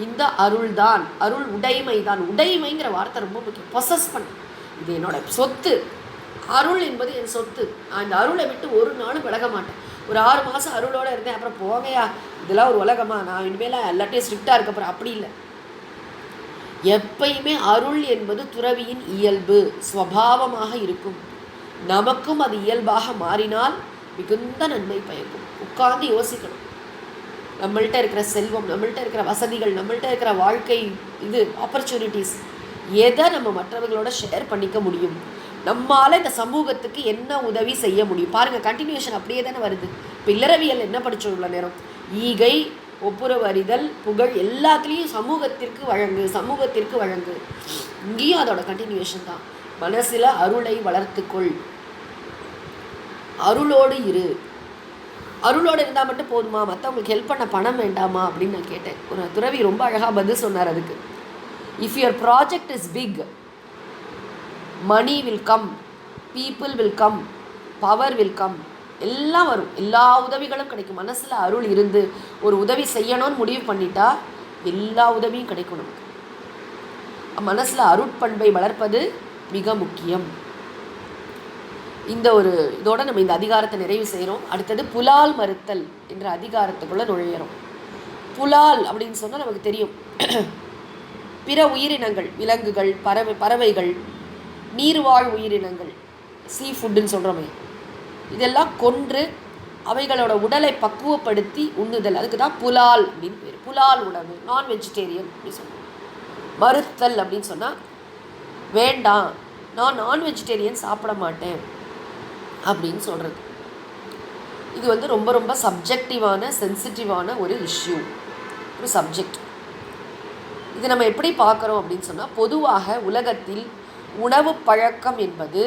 இந்த அருள் தான், அருள் உடைமை தான். உடைமைங்கிற வார்த்தை ரொம்ப முக்கியம். பொசஸ் பண்ண, இது என்னோட சொத்து, அருள் என்பது என் சொத்து. நான் இந்த அருளை விட்டு ஒரு நாளும் விலக மாட்டேன். ஒரு 6 மாதம் அருளோடு இருந்தேன், அப்புறம் போகையா இதெல்லாம் ஒரு உலகமா, நான் இனிமேல் எல்லாத்தையும் ஸ்ட்ரிக்டாக இருக்க போகிறேன், அப்படி இல்லை. எப்பயுமே அருள் என்பது துறவியின் இயல்பு, ஸ்வபாவமாக இருக்கும். நமக்கும் அது இயல்பாக மாறினால் மிகுந்த நன்மை பயக்கும். உட்கார்ந்து யோசிக்கணும். நம்மள்கிட்ட இருக்கிற செல்வம், நம்மள்கிட்ட இருக்கிற வசதிகள், நம்மள்கிட்ட இருக்கிற வாழ்க்கை ஆப்பர்ச்சுனிட்டிஸ், எதை நம்ம மற்றவர்களோட ஷேர் பண்ணிக்க முடியும், நம்மளால் இந்த சமூகத்துக்கு என்ன உதவி செய்ய முடியும். பாருங்கள், கண்டினியூஷன் அப்படியே தானே வருது. இப்போ இல்லறவியல் என்ன படித்தோம் இவ்வளோ நேரம்? ஈகை, ஒப்புரவு அறிதல், புகழ், எல்லாத்துலேயும் சமூகத்திற்கு வழங்கு, சமூகத்திற்கு வழங்கு. இங்கேயும் அதோட கண்டினியூஷன் தான். மனசில் அருளை வளர்த்துக்கொள், அருளோடு இரு. அருளோடு இருந்தால் மட்டும் போதுமா? மற்றவங்களுக்கு ஹெல்ப் பண்ண பணம் வேண்டாமா அப்படின்னு நான் கேட்டேன். ஒரு துறவி ரொம்ப அழகாக பதில் சொன்னார் அதுக்கு. If your project is big, money will come, people will come, power will come, எல்லாம் வரும், எல்லா உதவிகளும் கிடைக்கும். மனசில் அருள் இருந்து ஒரு உதவி செய்யணும்னு முடிவு பண்ணிட்டா எல்லா உதவியும் கிடைக்கும் நமக்கு. மனசில் அருட்பண்பை வளர்ப்பது மிக முக்கியம். இந்த ஒரு இதோட நம்ம இந்த அதிகாரத்தை நிறைவு செய்கிறோம். அடுத்தது புலால் மறுத்தல் என்ற அதிகாரத்துக்குள்ளே நுழையிறோம். புலால் அப்படின்னு சொன்னால் நமக்கு தெரியும், பிற உயிரினங்கள், விலங்குகள், பறவைகள், நீர்வாழ் உயிரினங்கள், சீ ஃபுட்டுன்னு சொல்கிறோமே, இதெல்லாம் கொன்று அவைகளோட உடலை பக்குவப்படுத்தி உண்ணுதல், அதுக்கு தான் புலால் அப்படின்னு பேர். புலால் உணவு, நான் வெஜிடேரியன் அப்படின்னு சொல்லுவோம். மறுத்தல் அப்படின்னு சொன்னால் வேண்டாம், நான் நான் வெஜிடேரியன் சாப்பிட மாட்டேன் அப்படின்னு சொல்கிறது. இது வந்து ரொம்ப ரொம்ப சப்ஜெக்டிவான, சென்சிட்டிவான ஒரு இஷ்யூ, ஒரு சப்ஜெக்ட். இது நம்ம எப்படி பார்க்குறோம் அப்படின்னு சொன்னால், பொதுவாக உலகத்தில் உணவு பழக்கம் என்பது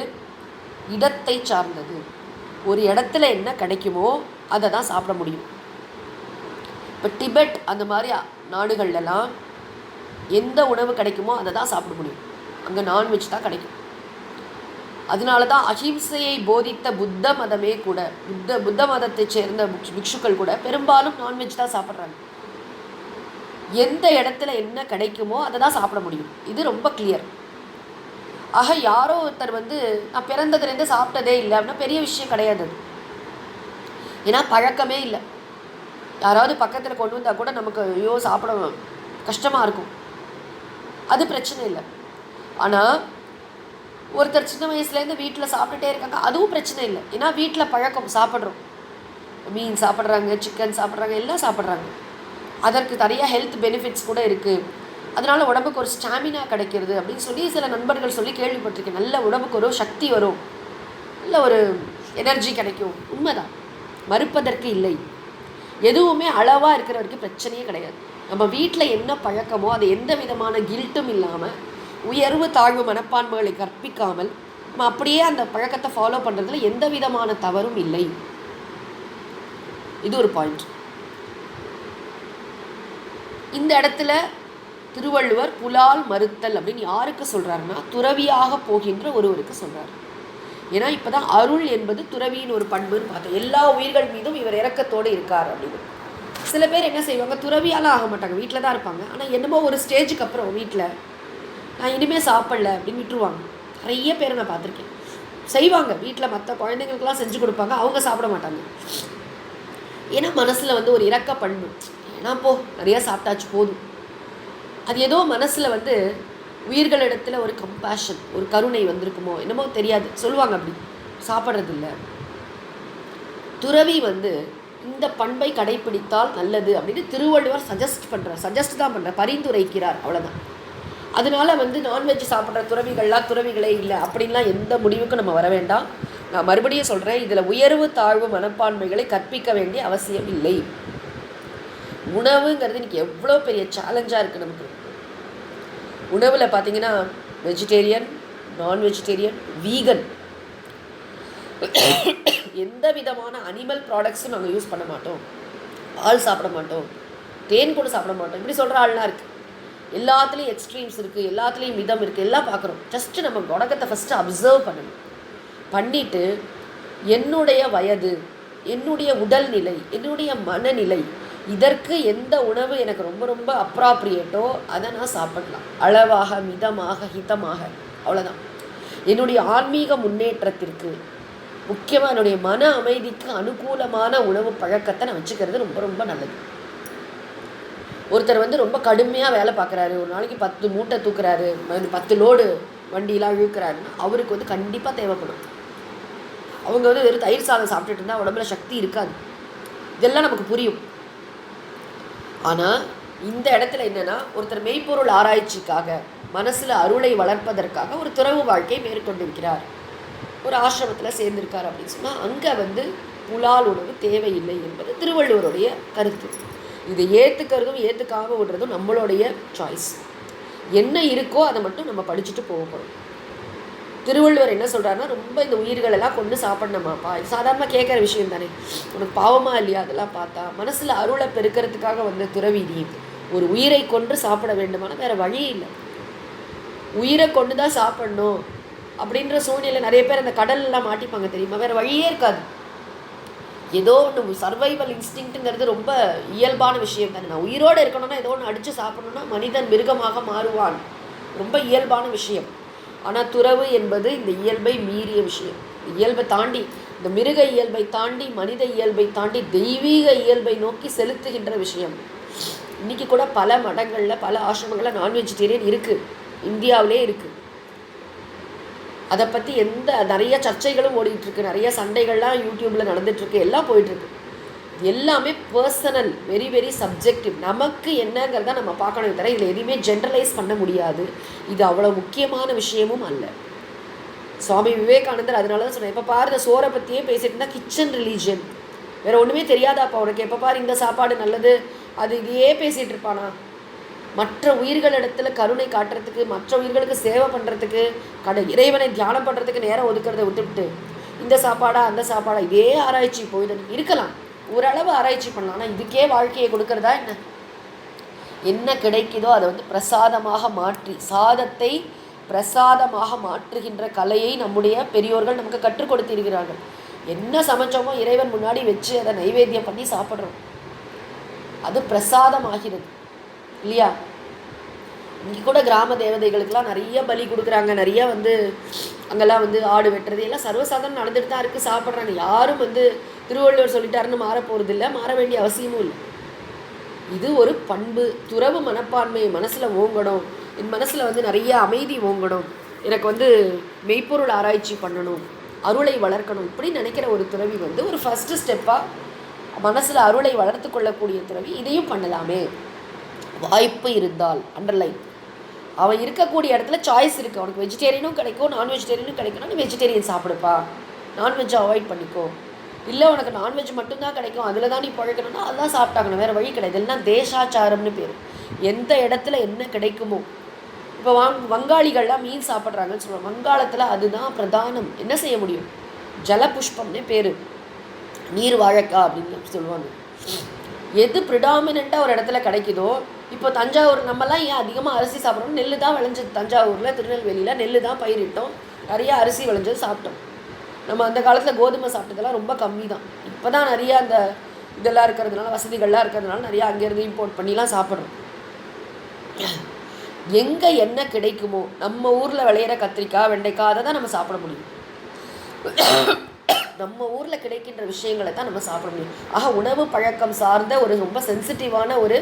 இடத்தை சார்ந்தது. ஒரு இடத்துல என்ன கிடைக்குமோ அதை தான் சாப்பிட முடியும். இப்போ டிபெட் அந்த மாதிரி நாடுகள்லாம் எந்த உணவு கிடைக்குமோ அதை தான் சாப்பிட முடியும். அங்கே நான்வெஜ் தான் கிடைக்கும். அதனால தான் அஹிம்சையை போதித்த புத்த மதமே கூட, புத்த மதத்தை சேர்ந்த பிக்ஷுக்கள் கூட பெரும்பாலும் நான்வெஜ் தான் சாப்பிட்றாங்க. எந்த இடத்துல என்ன கிடைக்குமோ அதை தான் சாப்பிட முடியும். இது ரொம்ப கிளியர். ஆக யாரோ ஒருத்தர் வந்து நான் பிறந்ததுலேருந்து சாப்பிட்டதே இல்லை அப்படின்னா பெரிய விஷயம் கிடையாது அது. ஏன்னா பழக்கமே இல்லை. யாராவது பக்கத்தில் கொண்டு வந்தால் கூட நமக்கு ஐயோ சாப்பிட கஷ்டமாக இருக்கும், அது பிரச்சனை இல்லை. ஆனால் ஒருத்தர் சின்ன வயசுலேருந்து வீட்டில் சாப்பிட்டுட்டே இருக்காங்க, அதுவும் பிரச்சனை இல்லை. ஏன்னா வீட்டில் பழக்கம், சாப்பிட்றோம், மீன் சாப்பிட்றாங்க, சிக்கன் சாப்பிட்றாங்க, எல்லாம் சாப்பிட்றாங்க. அதற்கு நிறைய ஹெல்த் பெனிஃபிட்ஸ் கூட இருக்குது. அதனால் உடம்புக்கு ஒரு ஸ்டாமினா கிடைக்கிறது அப்படின்னு சொல்லி சில நண்பர்கள் சொல்லி கேள்விப்பட்டிருக்கேன். நல்ல உடம்புக்கு ஒரு சக்தி வரும், நல்ல ஒரு எனர்ஜி கிடைக்கும். உண்மைதான், மறுப்பதற்கு இல்லை. எதுவுமே அளவாக இருக்கிற வரைக்கும் பிரச்சனையே கிடையாது. நம்ம வீட்டில் என்ன பழக்கமோ அது எந்த விதமான கில்ட்டும் இல்லாமல், உயர்வு தாழ்வு மனப்பான்மைகளை கற்பிக்காமல் நம்ம அப்படியே அந்த பழக்கத்தை ஃபாலோ பண்ணுறதுல எந்த விதமான தவறும் இல்லை. இது ஒரு பாயிண்ட். இந்த இடத்துல திருவள்ளுவர் புலால் மறுத்தல் அப்படின்னு யாருக்கு சொல்கிறாருன்னா, துறவியாக போகின்ற ஒருவருக்கு சொல்கிறார். ஏன்னா இப்போ தான் அருள் என்பது துறவியின் ஒரு பண்புன்னு பார்த்தோம். எல்லா உயிர்கள் மீதும் இவர் இரக்கத்தோடு இருக்கார் அப்படின்னு. சில பேர் என்ன செய்வாங்க, துறவியாலாம் ஆக மாட்டாங்க, வீட்டில் தான் இருப்பாங்க. ஆனால் என்னமோ ஒரு ஸ்டேஜுக்கு அப்புறம் வீட்டில் நான் இனிமேல் சாப்பிடல அப்படின்னு விட்டுருவாங்க. நிறைய பேரை நான் பார்த்துருக்கேன். செய்வாங்க, வீட்டில் மற்ற குழந்தைங்களுக்கெல்லாம் செஞ்சு கொடுப்பாங்க, அவங்க சாப்பிட மாட்டாங்க. ஏன்னா மனசில் வந்து ஒரு இரக்க பண்பு, ஏன்னா நிறையா சாப்பிட்டாச்சு போதும். அது ஏதோ மனசில் வந்து உயிர்களிடத்தில் ஒரு கம்பேஷன், ஒரு கருணை வந்திருக்குமோ என்னமோ தெரியாது, சொல்லுவாங்க அப்படி சாப்பிட்றதில்ல. துறவி வந்து இந்த பண்பை கடைப்பிடித்தால் நல்லது அப்படின்னு திருவள்ளுவர் சஜஸ்ட் தான் பண்ணுறார், பரிந்துரைக்கிறார், அவ்வளோதான். அதனால வந்து நான்வெஜ் சாப்பிட்ற துறவிகளே இல்லை அப்படின்லாம் எந்த முடிவுக்கும் நம்ம வர வேண்டாம். நான் மறுபடியும் சொல்கிறேன், இதில் உயர்வு தாழ்வு மனப்பான்மைகளை கற்பிக்க வேண்டிய அவசியம் இல்லை. உணவுங்கிறது இன்றைக்கி எவ்வளோ பெரிய சேலஞ்சாக இருக்குது நமக்கு. உணவில் பார்த்திங்கன்னா வெஜிடேரியன், நான் வெஜிடேரியன், வீகன், எந்த விதமான அனிமல் ப்ராடக்ட்ஸும் நாங்கள் யூஸ் பண்ண மாட்டோம், பால் சாப்பிட மாட்டோம், தேன் கூட சாப்பிட மாட்டோம், இப்படி சொல்கிற ஆள்லாம் இருக்குது. எல்லாத்துலேயும் எக்ஸ்ட்ரீம்ஸ் இருக்குது, எல்லாத்துலேயும் மிதம் இருக்குது, எல்லாம் பார்க்குறோம். ஜஸ்ட்டு நம்ம உலகத்தை ஃபஸ்ட்டு அப்சர்வ் பண்ணணும். பண்ணிவிட்டு என்னுடைய வயது, என்னுடைய உடல்நிலை, என்னுடைய மனநிலை, இதற்கு எந்த உணவு எனக்கு ரொம்ப ரொம்ப அப்ராப்ரியேட்டோ அதை நான் சாப்பிடலாம், அளவாக, மிதமாக, ஹிதமாக, அவ்வளோதான். என்னுடைய ஆன்மீக முன்னேற்றத்திற்கு, முக்கியமாக என்னுடைய மன அமைதிக்கு அனுகூலமான உணவு பழக்கத்தை நான் வச்சுக்கிறது ரொம்ப ரொம்ப நல்லது. ஒருத்தர் வந்து ரொம்ப கடுமையாக வேலை பார்க்குறாரு, ஒரு நாளைக்கு 10 மூட்டை தூக்குறாரு, 10 லோடு வண்டியெலாம் இழுக்கிறாருன்னா அவருக்கு வந்து கண்டிப்பாக தேவைப்படும். அவங்க வந்து வெறும் தயிர் சாதம் சாப்பிட்டுட்டு இருந்தால் உடம்புல சக்தி இருக்காது. இதெல்லாம் நமக்கு புரியும். ஆனால் இந்த இடத்துல என்னென்னா, ஒருத்தர் மெய்ப்பொருள் ஆராய்ச்சிக்காக, மனசில் அருளை வளர்ப்பதற்காக ஒரு துறவு வாழ்க்கை மேற்கொண்டிருக்கிறார், ஒரு ஆசிரமத்தில் சேர்ந்திருக்கார் அப்படின்னு சொன்னால் அங்கே வந்து புலால் உணவு தேவையில்லை என்பது திருவள்ளுவருடைய கருத்து. இதை ஏற்றுக்கிறதும் ஏற்றுக்காமல் விடுறதும் நம்மளுடைய சாய்ஸ். என்ன இருக்கோ அதை மட்டும் நம்ம படிச்சுட்டு போகணும். திருவள்ளுவர் என்ன சொல்கிறாருன்னா, ரொம்ப இந்த உயிர்களெல்லாம் கொண்டு சாப்பிடணுமாப்பா, இது சாதாரணமாக கேட்குற விஷயம் தானே, உனக்கு பாவமாக இல்லையா, அதெல்லாம் பார்த்தா மனசில் அருளை பெருக்கிறதுக்காக வந்த துறவி நீ ஒரு உயிரை கொன்று சாப்பிட வேண்டுமானா வேறு வழி இல்லை. உயிரை கொண்டு தான் சாப்பிடணும் அப்படின்ற சூழ்நிலை நிறைய பேர் அந்த கடல்லாம் மாட்டிப்பாங்க தெரியுமா, வேறு வழியே இருக்காது. ஏதோ ஒன்று சர்வைவல் இன்ஸ்டிங்க்ட்டுங்கிறது ரொம்ப இயல்பான விஷயம் தானே. நான் உயிரோடு இருக்கணும்னா ஏதோ ஒன்று அடித்து சாப்பிடணுன்னா மனிதன் மிருகமாக மாறுவான், ரொம்ப இயல்பான விஷயம். ஆனால் துறவு என்பது இந்த இயல்பை மீறிய விஷயம். இயல்பை தாண்டி, இந்த மிருக இயல்பை தாண்டி, மனித இயல்பை தாண்டி தெய்வீக இயல்பை நோக்கி செலுத்துகின்ற விஷயம். இன்றைக்கி கூட பல மடங்களில், பல ஆசிரமங்களில் நான் வெஜிடேரியன் இருக்குது, இந்தியாவிலே இருக்குது. அதை பற்றி நிறைய சர்ச்சைகளும் ஓடிட்டுருக்கு, நிறைய சண்டைகள்லாம் யூடியூப்பில் நடந்துகிட்ருக்கு, எல்லாம் போயிட்டுருக்கு. எல்லாமே பர்சனல், வெரி வெரி சப்ஜெக்டிவ். நமக்கு என்னங்கிறத நம்ம பார்க்கணும் தவிர இதில் எதுவுமே ஜென்ரலைஸ் பண்ண முடியாது. இது அவ்வளோ முக்கியமான விஷயமும் அல்ல. சுவாமி விவேகானந்தர் அதனால தான் சொன்னேன், எப்போ பாரு இந்த சோறை பற்றியே பேசிட்டு இருந்தால் கிச்சன் ரிலீஜன், வேறு ஒன்றுமே தெரியாதாப்பா உனக்கு, எப்போ பாரு இந்த சாப்பாடு நல்லது அது இதையே பேசிகிட்டு இருப்பானா? மற்ற உயிர்களிடத்தில் கருணை காட்டுறதுக்கு, மற்ற உயிர்களுக்கு சேவை பண்ணுறதுக்கு, இறைவனை தியானம் பண்ணுறதுக்கு நேரம் ஒதுக்கிறத விட்டுவிட்டு இந்த சாப்பாடா அந்த சாப்பாடா இதே ஆராய்ச்சி போய் இருக்கலாம். ஓரளவு ஆராய்ச்சி பண்ணலாம். ஆனால் இதுக்கே வாழ்க்கையை கொடுக்கறதா என்ன? என்ன கிடைக்குதோ அதை பிரசாதமாக மாற்றி, சாதத்தை பிரசாதமாக மாற்றுகின்ற கலையை நம்முடைய பெரியோர்கள் நமக்கு கற்றுக் கொடுத்திருக்கிறார்கள். என்ன சமைச்சோமோ இறைவன் முன்னாடி வச்சு அதை நைவேத்தியம் பண்ணி சாப்பிட்றோம், அது பிரசாதம் ஆகிறது இல்லையா? இங்கே கூட கிராம தேவதைகளுக்கெல்லாம் நிறைய பலி கொடுக்குறாங்க. நிறைய அங்கெல்லாம் ஆடு வெட்டுறது எல்லாம் சர்வசாதாரணம் நடந்துட்டு தான் இருக்குது, சாப்பிட்றாங்க. யாரும் திருவள்ளுவர் சொல்லிட்டாருன்னு மாற போகிறது இல்லை, மாற வேண்டிய அவசியமும் இல்லை. இது ஒரு பண்பு. துறவு மனப்பான்மை மனசில் ஓங்கணும். என் மனசில் நிறைய அமைதி ஓங்கணும், எனக்கு மெய்ப்பொருள் ஆராய்ச்சி பண்ணணும், அருளை வளர்க்கணும், இப்படி நினைக்கிற ஒரு துறவி ஒரு ஃபஸ்ட்டு ஸ்டெப்பாக மனசில் அருளை வளர்த்து கொள்ளக்கூடிய துறவி இதையும் பண்ணலாமே, வாய்ப்பு இருந்தால். அண்டர்லைன், அவன் இருக்கக்கூடிய இடத்துல சாய்ஸ் இருக்குது. அவனுக்கு வெஜிடேரியனும் கிடைக்கும், நான் வெஜிடேரியனும் கிடைக்கும்னா நீ வெஜிடேரியன் சாப்பிடுப்பா, நான்வெஜ்ஜை அவாய்ட் பண்ணிக்கோ. இல்லை உனக்கு நான்வெஜ் மட்டும்தான் கிடைக்கும், அதில் தான் நீ பழக்கணும்னா அதெல்லாம் சாப்பிட்டாங்கணும், வேறு வழி கிடையாது. எல்லாம் தேசாச்சாரம்னு பேர். எந்த இடத்துல என்ன கிடைக்குமோ, இப்போ வங்காளிகள்லாம் மீன் சாப்பிட்றாங்கன்னு சொல்லுவாங்க. வங்காளத்தில் அதுதான் பிரதானம். என்ன செய்ய முடியும்? ஜலபுஷ்பம்னே பேர், நீர் வாழைக்காய் அப்படின்னு சொல்லுவாங்க. எது ப்ரிடாமினண்ட்டாக ஒரு இடத்துல கிடைக்குதோ, இப்போ தஞ்சாவூர் நம்மலாம் ஏன் அதிகமாக அரிசி சாப்பிட்றோம்? நெல் தான் விளைஞ்சது. தஞ்சாவூரில், திருநெல்வேலியில் நெல் தான் பயிரிட்டோம், நிறைய அரிசி விளைஞ்சது சாப்பிட்டோம். நம்ம அந்த காலத்தில் கோதுமை சாப்பிட்டதெல்லாம் ரொம்ப கம்மி தான். இப்போ தான் நிறையா அந்த இதெல்லாம் இருக்கிறதுனால, வசதிகள்லாம் இருக்கிறதுனால நிறையா அங்கேருந்து இம்போர்ட் பண்ணிலாம் சாப்பிட்றோம். எங்கே என்ன கிடைக்குமோ, நம்ம ஊரில் விளையிற கத்திரிக்காய், வெண்டைக்காய் அதை தான் நம்ம சாப்பிட முடியும். நம்ம ஊரில் கிடைக்கின்ற விஷயங்களை தான் நம்ம சாப்பிட முடியும். ஆக உணவு பழக்கம் சார்ந்த ஒரு ரொம்ப சென்சிட்டிவான ஒரு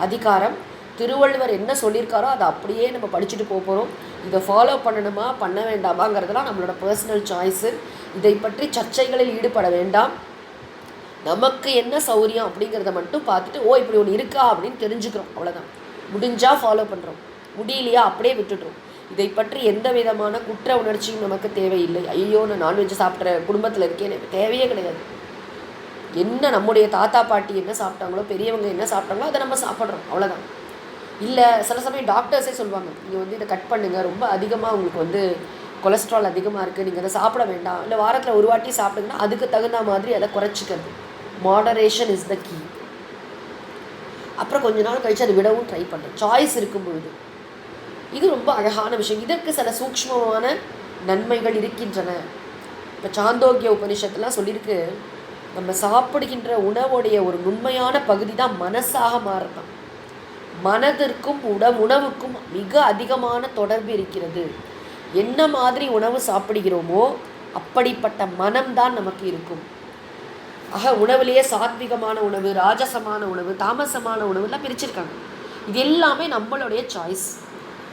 அதிகாரம். திருவள்ளுவர் என்ன சொல்லியிருக்காரோ அதை அப்படியே நம்ம படிச்சுட்டு போகிறோம். இதை ஃபாலோ பண்ணணுமா பண்ண வேண்டாமாங்கிறதுலாம் நம்மளோட பர்சனல் சாய்ஸு. இதை பற்றி சர்ச்சைகளில் ஈடுபட வேண்டாம். நமக்கு என்ன சௌரியம் அப்படிங்கிறத மட்டும் பார்த்துட்டு, ஓ இப்படி ஒன்று இருக்கா அப்படின்னு தெரிஞ்சுக்கிறோம், அவ்வளோதான். முடிஞ்சால் ஃபாலோ பண்ணுறோம், முடியலையா அப்படியே விட்டுடுறோம். இதை பற்றி எந்த விதமான குற்ற உணர்ச்சியும் நமக்கு தேவையில்லை. ஐயோ நான் நான்வெஜ் சாப்பிட்ற குடும்பத்தில் இருக்கேன், எனக்கு தேவையே கிடையாது. என்ன நம்முடைய தாத்தா பாட்டி என்ன சாப்பிட்டாங்களோ, பெரியவங்க என்ன சாப்பிட்டாங்களோ அதை நம்ம சாப்பிட்றோம், அவ்வளோதான். இல்லை சில சமயம் டாக்டர்ஸே சொல்லுவாங்க, நீங்கள் இதை கட் பண்ணுங்கள், ரொம்ப அதிகமாக உங்களுக்கு கொலஸ்ட்ரால் அதிகமாக இருக்குது, நீங்கள் அதை சாப்பிட வேண்டாம், இல்லை வாரத்தில் ஒரு வாட்டி சாப்பிடுங்கன்னா அதுக்கு தகுந்த மாதிரி அதை குறைச்சிக்கிறது. Moderation is the key. அப்புறம் கொஞ்ச நாள் கழித்து அதை விடவும் ட்ரை பண்ணுறேன், சாய்ஸ் இருக்கும் பொழுது. இது ரொம்ப அழகான விஷயம். இதற்கு சில சூக்ஷ்மமான நன்மைகள் இருக்கின்றன. இப்போ சாந்தோக்கிய உபனிஷத்துலாம் சொல்லியிருக்கு, நம்ம சாப்பிடுகின்ற உணவுடைய ஒரு உண்மையான பகுதி தான் மனசாக மாறுதான். மனதிற்கும் உணவுக்கும் மிக அதிகமான தொடர்பு இருக்கிறது. என்ன மாதிரி உணவு சாப்பிடுகிறோமோ அப்படிப்பட்ட மனம்தான் நமக்கு இருக்கும். ஆக உணவுலேயே சாத்விகமான உணவு, ராஜசமான உணவு, தாமசமான உணவுலாம் பிரிச்சிருக்காங்க. இது எல்லாமே நம்மளுடைய சாய்ஸ்.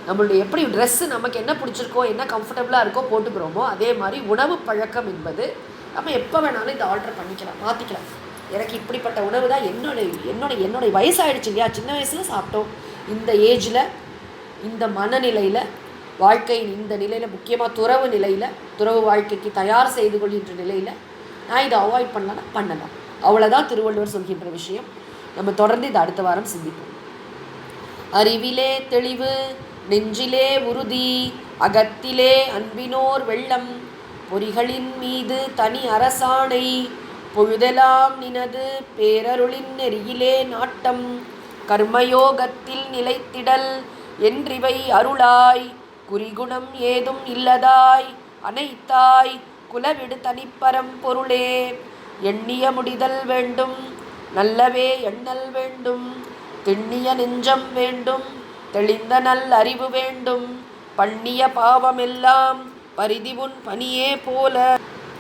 நம்மளுடைய எப்படி ட்ரெஸ்ஸு நமக்கு என்ன பிடிச்சிருக்கோ, என்ன கம்ஃபர்டபுளாக இருக்கோ போட்டுக்கிறோமோ, அதே மாதிரி உணவு பழக்கம் என்பது நம்ம எப்போ வேணாலும் இதை ஆல்டர் பண்ணிக்கலாம், மாற்றிக்கலாம். எனக்கு இப்படிப்பட்ட உணவு தான் என்னுடைய வயசாகிடுச்சு இல்லையா, சின்ன வயசில் சாப்பிட்டோம், இந்த ஏஜில், இந்த மனநிலையில், வாழ்க்கையின் இந்த நிலையில், முக்கியமாக துறவு நிலையில், துறவு வாழ்க்கைக்கு தயார் செய்து கொள்கின்ற நிலையில் நான் இதை அவாய்ட் பண்ணலாம். அவ்வளோதான் திருவள்ளுவர் சொல்கின்ற விஷயம். நம்ம தொடர்ந்து இதை அடுத்த வாரம் சிந்திப்போம். அறிவிலே தெளிவு, நெஞ்சிலே உறுதி, அகத்திலே அன்பினோர் வெள்ளம், பொறிகளின் மீது தனி அரசாணை, பொழுதெல்லாம் நினது பேரருளின் நெறியிலே நாட்டம், கர்மயோகத்தில் நிலைத்திடல் என்றிவை அருளாய், குறிகுணம் ஏதும் இல்லதாய் அனைத்தாய் குலவிடு தனிப்பரம் பொருளே, எண்ணிய முடிதல் வேண்டும், நல்லவே எண்ணல் வேண்டும், திண்ணிய நெஞ்சம் வேண்டும், தெளிந்த நல் அறிவு வேண்டும், பண்ணிய பாவமெல்லாம் பரிதிவுன் பணியே போல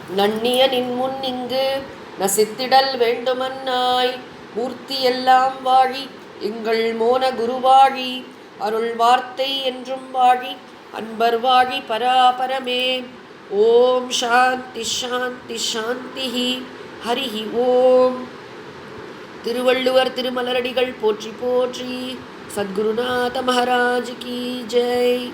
நன்னிய நின்முன் இங்கு நசித்திடல் வேண்டுமன்னாய் மூர்த்தி எல்லாம் வாழி எங்கள் மோன குருவாழி அருள் வார்த்தை என்றும் வாழி அன்பர் வாழி பராபரமே. ஓம் சாந்தி சாந்தி சாந்தி. ஹரிஹி ஓம். திருவள்ளுவர் திருமலரடிகள் போற்றி போற்றி. சத்குருநாத மகாராஜ் கி ஜெய்.